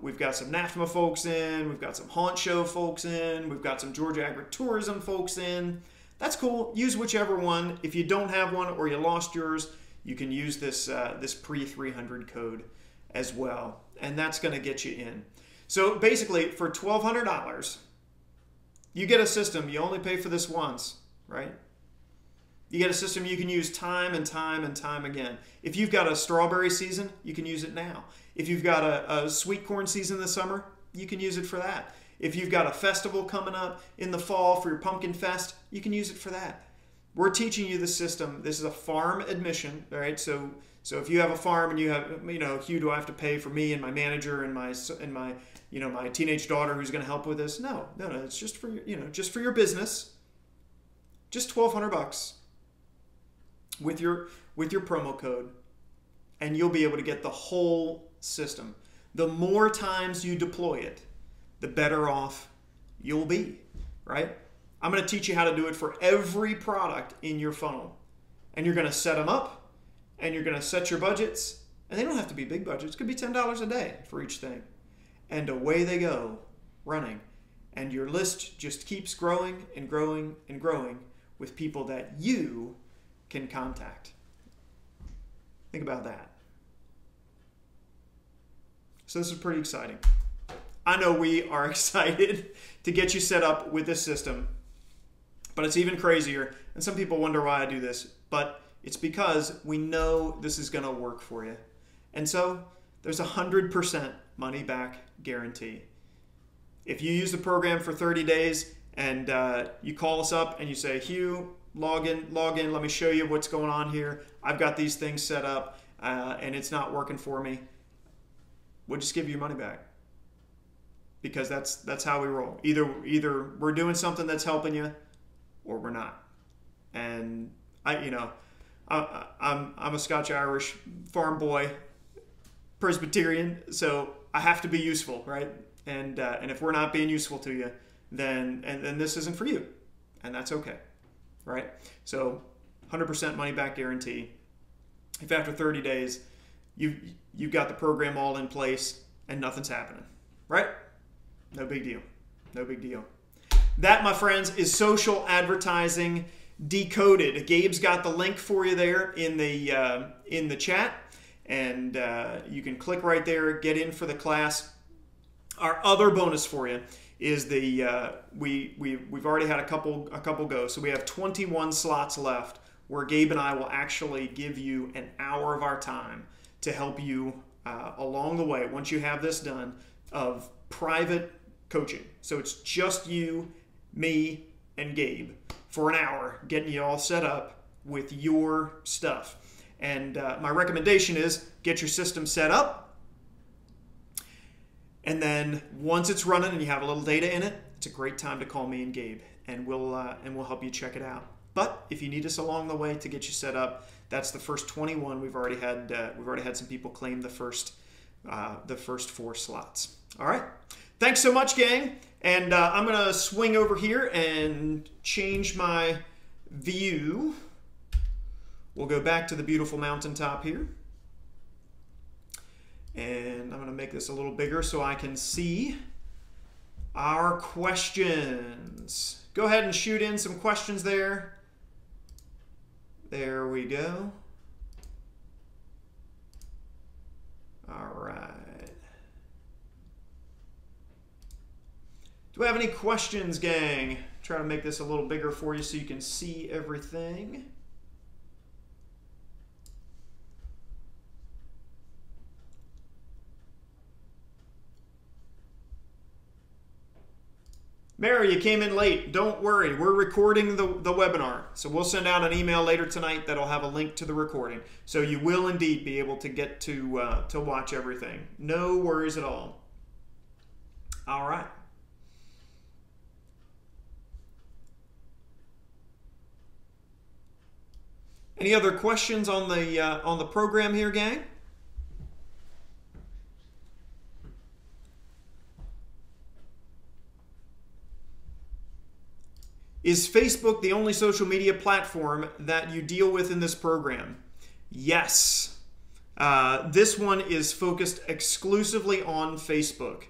We've got some NAFMA folks in. We've got some Haunt Show folks in. We've got some Georgia Agritourism folks in. That's cool. Use whichever one. If you don't have one or you lost yours, you can use this this PRE300 code as well, and that's going to get you in. So basically, for $1,200, you get a system. You only pay for this once, right? You get a system you can use time and time and time again. If you've got a strawberry season, you can use it now. If you've got a sweet corn season this summer, you can use it for that. If you've got a festival coming up in the fall for your pumpkin fest, you can use it for that. We're teaching you the system. This is a farm admission, all right? So if you have a farm and you have, Hugh, do I have to pay for me and my manager and my my teenage daughter who's going to help with this? No. It's just for just for your business. Just $1,200 with your promo code, and you'll be able to get the whole system. The more times you deploy it, the better off you'll be, right? I'm going to teach you how to do it for every product in your funnel. And you're going to set them up, and you're going to set your budgets, and they don't have to be big budgets. It could be $10 a day for each thing. And away they go, running. And your list just keeps growing and growing and growing with people that you can contact. Think about that. So this is pretty exciting. I know we are excited to get you set up with this system But it's even crazier, and some people wonder why I do this, but it's because we know this is going to work for you. And so there's a 100% money back guarantee. If you use the program for 30 days and you call us up and you say, Hugh, log in, let me show you what's going on here. I've got these things set up and it's not working for me. We'll just give you your money back. Because that's how we roll. Either we're doing something that's helping you or we're not. And I'm a Scotch-Irish farm boy, Presbyterian, so I have to be useful, right? And if we're not being useful to you, then this isn't for you, and that's okay, right? So 100% money back guarantee. If after 30 days you've got the program all in place and nothing's happening, right? No big deal. No big deal. That, my friends, is social advertising decoded. Gabe's got the link for you there in the chat, and you can click right there, get in for the class. Our other bonus for you is we've already had a couple go, so we have 21 slots left where Gabe and I will actually give you an hour of our time to help you along the way once you have this done of private coaching. So it's just you, me, and Gabe for an hour, getting you all set up with your stuff. And my recommendation is get your system set up, and then once it's running and you have a little data in it, it's a great time to call me and Gabe, and we'll help you check it out. But if you need us along the way to get you set up, that's the first 21. We've already had some people claim the first 4 slots. All right. Thanks so much, gang. And I'm going to swing over here and change my view. We'll go back to the beautiful mountaintop here. And I'm going to make this a little bigger so I can see our questions. Go ahead and shoot in some questions there. There we go. All right. Do we have any questions, gang? Try to make this a little bigger for you so you can see everything. Mary, you came in late. Don't worry. We're recording the webinar. So we'll send out an email later tonight that'll have a link to the recording. So you will indeed be able to get to watch everything. No worries at all. All right. Any other questions on the program here, gang? Is Facebook the only social media platform that you deal with in this program? Yes. This one is focused exclusively on Facebook.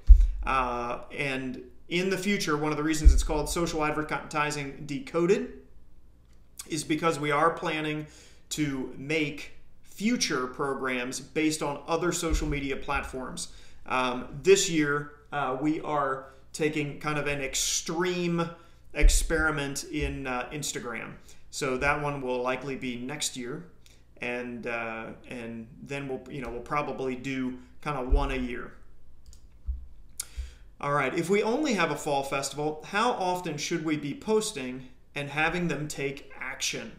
And in the future, one of the reasons it's called Social Advertising Decoded is because we are planning to make future programs based on other social media platforms. This year, we are taking kind of an extreme experiment in Instagram. So that one will likely be next year, and then we'll probably do kind of one a year. All right, if we only have a fall festival, how often should we be posting and having them take action?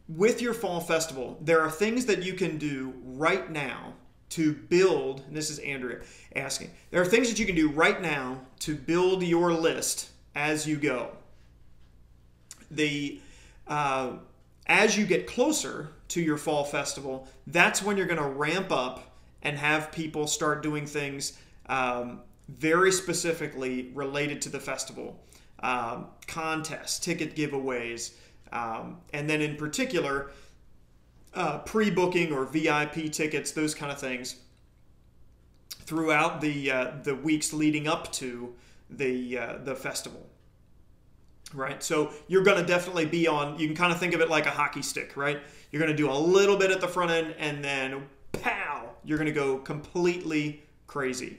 With your fall festival, there are things that you can do right now to build, and this is Andrea asking, there are things that you can do right now to build your list as you go. As you get closer to your fall festival, that's when you're going to ramp up and have people start doing things very specifically related to the festival. Contests, ticket giveaways, and then in particular, pre-booking or VIP tickets, those kind of things throughout the weeks leading up to the festival. Right, so you're going to definitely be on, you can kind of think of it like a hockey stick, right? You're going to do a little bit at the front end, and then pow, you're going to go completely crazy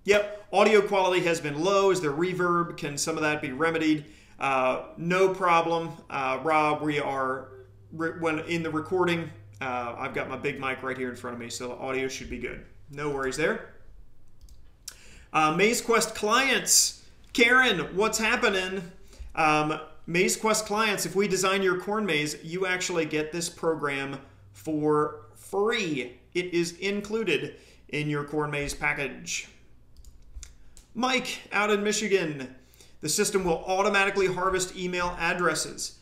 Yep, audio quality has been low. Is there reverb? Can some of that be remedied? No problem, Rob. We are, when in the recording, I've got my big mic right here in front of me, so the audio should be good. No worries there. Maze Quest clients. Karen, what's happening? Maze Quest clients, if we design your corn maze, you actually get this program for free. It is included in your corn maze package. Mike, out in Michigan, the system will automatically harvest email addresses.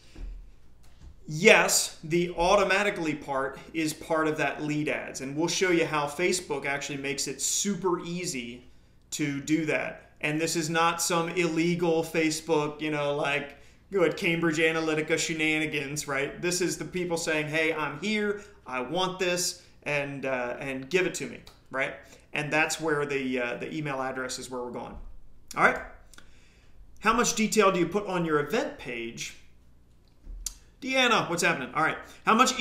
Yes, the automatically part is part of that lead ads, and we'll show you how Facebook actually makes it super easy to do that. And this is not some illegal Facebook, you know, like good Cambridge Analytica shenanigans, right? This is the people saying, hey, I'm here, I want this, and give it to me, right? And that's where the email address is where we're going. All right. How much detail do you put on your event page? Deanna, what's happening? All right. How much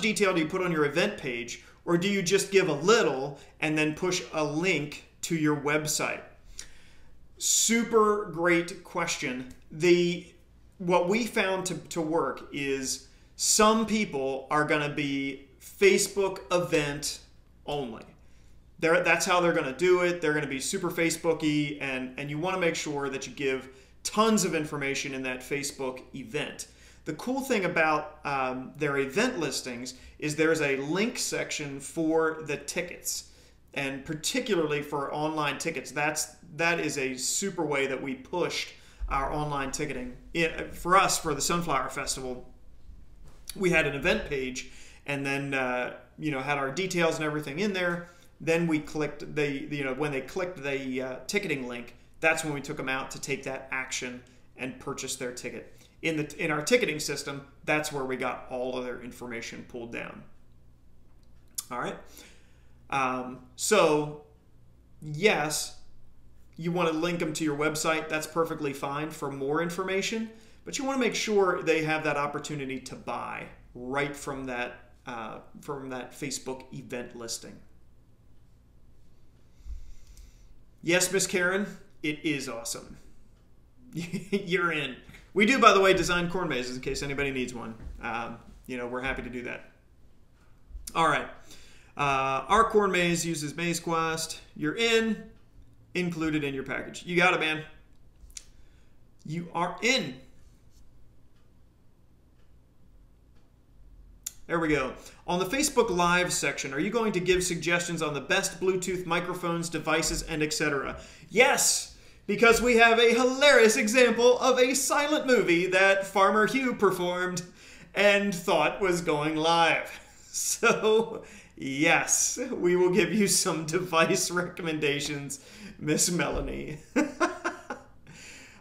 detail do you put on your event page, or do you just give a little and then push a link to your website? Super great question. What we found to work is some people are going to be Facebook event only. That's how they're going to do it. They're going to be super Facebook-y, and you want to make sure that you give tons of information in that Facebook event. The cool thing about their event listings is there's a link section for the tickets, and particularly for online tickets. That is a super way that we pushed our online ticketing. For us, for the Sunflower Festival, we had an event page, and then had our details and everything in there. Then we clicked when they clicked the ticketing link, that's when we took them out to take that action and purchase their ticket. In our ticketing system, that's where we got all of their information pulled down. All right. So yes, you want to link them to your website. That's perfectly fine for more information, but you want to make sure they have that opportunity to buy right from that Facebook event listing. Yes, Miss Karen, it is awesome. You're in. We do, by the way, design corn mazes in case anybody needs one. We're happy to do that. All right. Our corn maze uses Maze Quest. You're in. Included in your package. You got it, man. You are in. There we go. On the Facebook Live section, are you going to give suggestions on the best Bluetooth microphones, devices, and etc.? Yes, because we have a hilarious example of a silent movie that Farmer Hugh performed and thought was going live. So, yes, we will give you some device recommendations, Miss Melanie.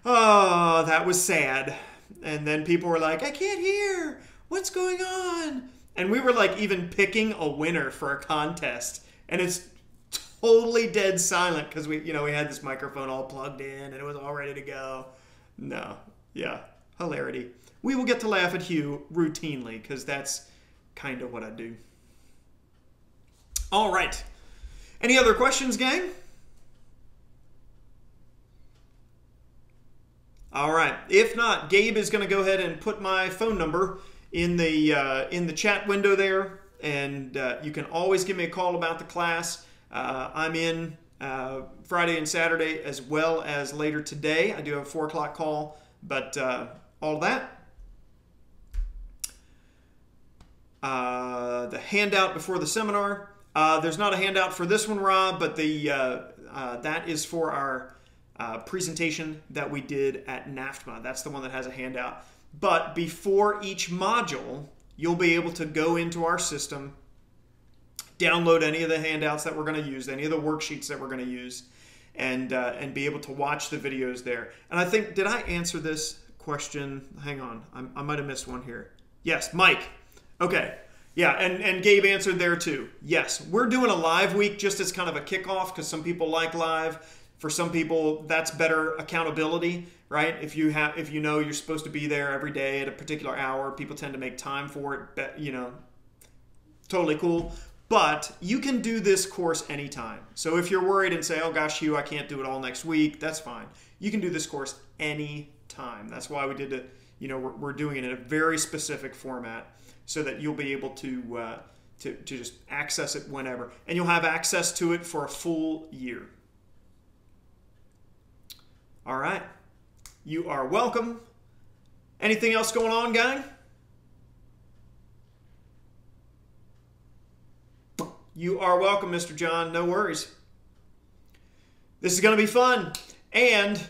Oh, that was sad. And then people were like, I can't hear. What's going on? And we were like even picking a winner for a contest. And it's totally dead silent because we had this microphone all plugged in and it was all ready to go. No. Yeah. Hilarity. We will get to laugh at Hugh routinely because that's kind of what I do. All right. Any other questions, gang? All right. If not, Gabe is going to go ahead and put my phone number in the chat window there, and you can always give me a call about the class. I'm in Friday and Saturday as well as later today. I do have a 4 o'clock call, but all that. The handout before the seminar. There's not a handout for this one, Rob, but that is for our presentation that we did at NAFTMA. That's the one that has a handout. But before each module, you'll be able to go into our system, download any of the handouts that we're going to use, any of the worksheets that we're going to use, and be able to watch the videos there. And I think, did I answer this question? Hang on, I might have missed one here. Yes, Mike. Okay. Yeah, and Gabe answered there too. Yes, we're doing a live week just as kind of a kickoff because some people like live. For some people, that's better accountability, right? If you know you're supposed to be there every day at a particular hour, people tend to make time for it. Totally cool. But you can do this course anytime. So if you're worried and say, oh gosh, Hugh, I can't do it all next week, that's fine. You can do this course anytime. That's why we did it. We're doing it in a very specific format so that you'll be able to just access it whenever. And you'll have access to it for a full year. All right. You are welcome. Anything else going on, gang? You are welcome, Mr. John. No worries. This is going to be fun. And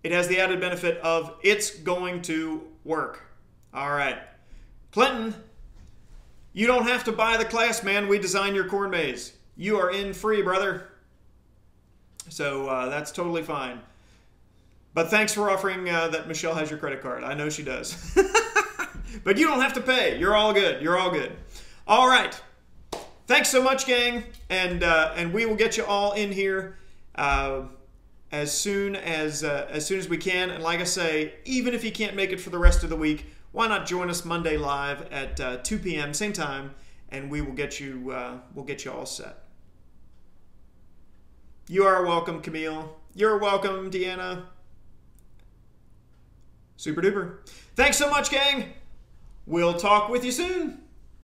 it has the added benefit of it's going to work. All right. Clinton, you don't have to buy the class, man. We design your corn maze. You are in free, brother. So that's totally fine. But thanks for offering that Michelle has your credit card. I know she does. But you don't have to pay. You're all good. You're all good. All right. Thanks so much, gang. And we will get you all in here as soon as we can. And like I say, even if you can't make it for the rest of the week, why not join us Monday live at 2 p.m. same time, and we will get you all set. You are welcome, Camille. You're welcome, Deanna. Super duper. Thanks so much, gang. We'll talk with you soon.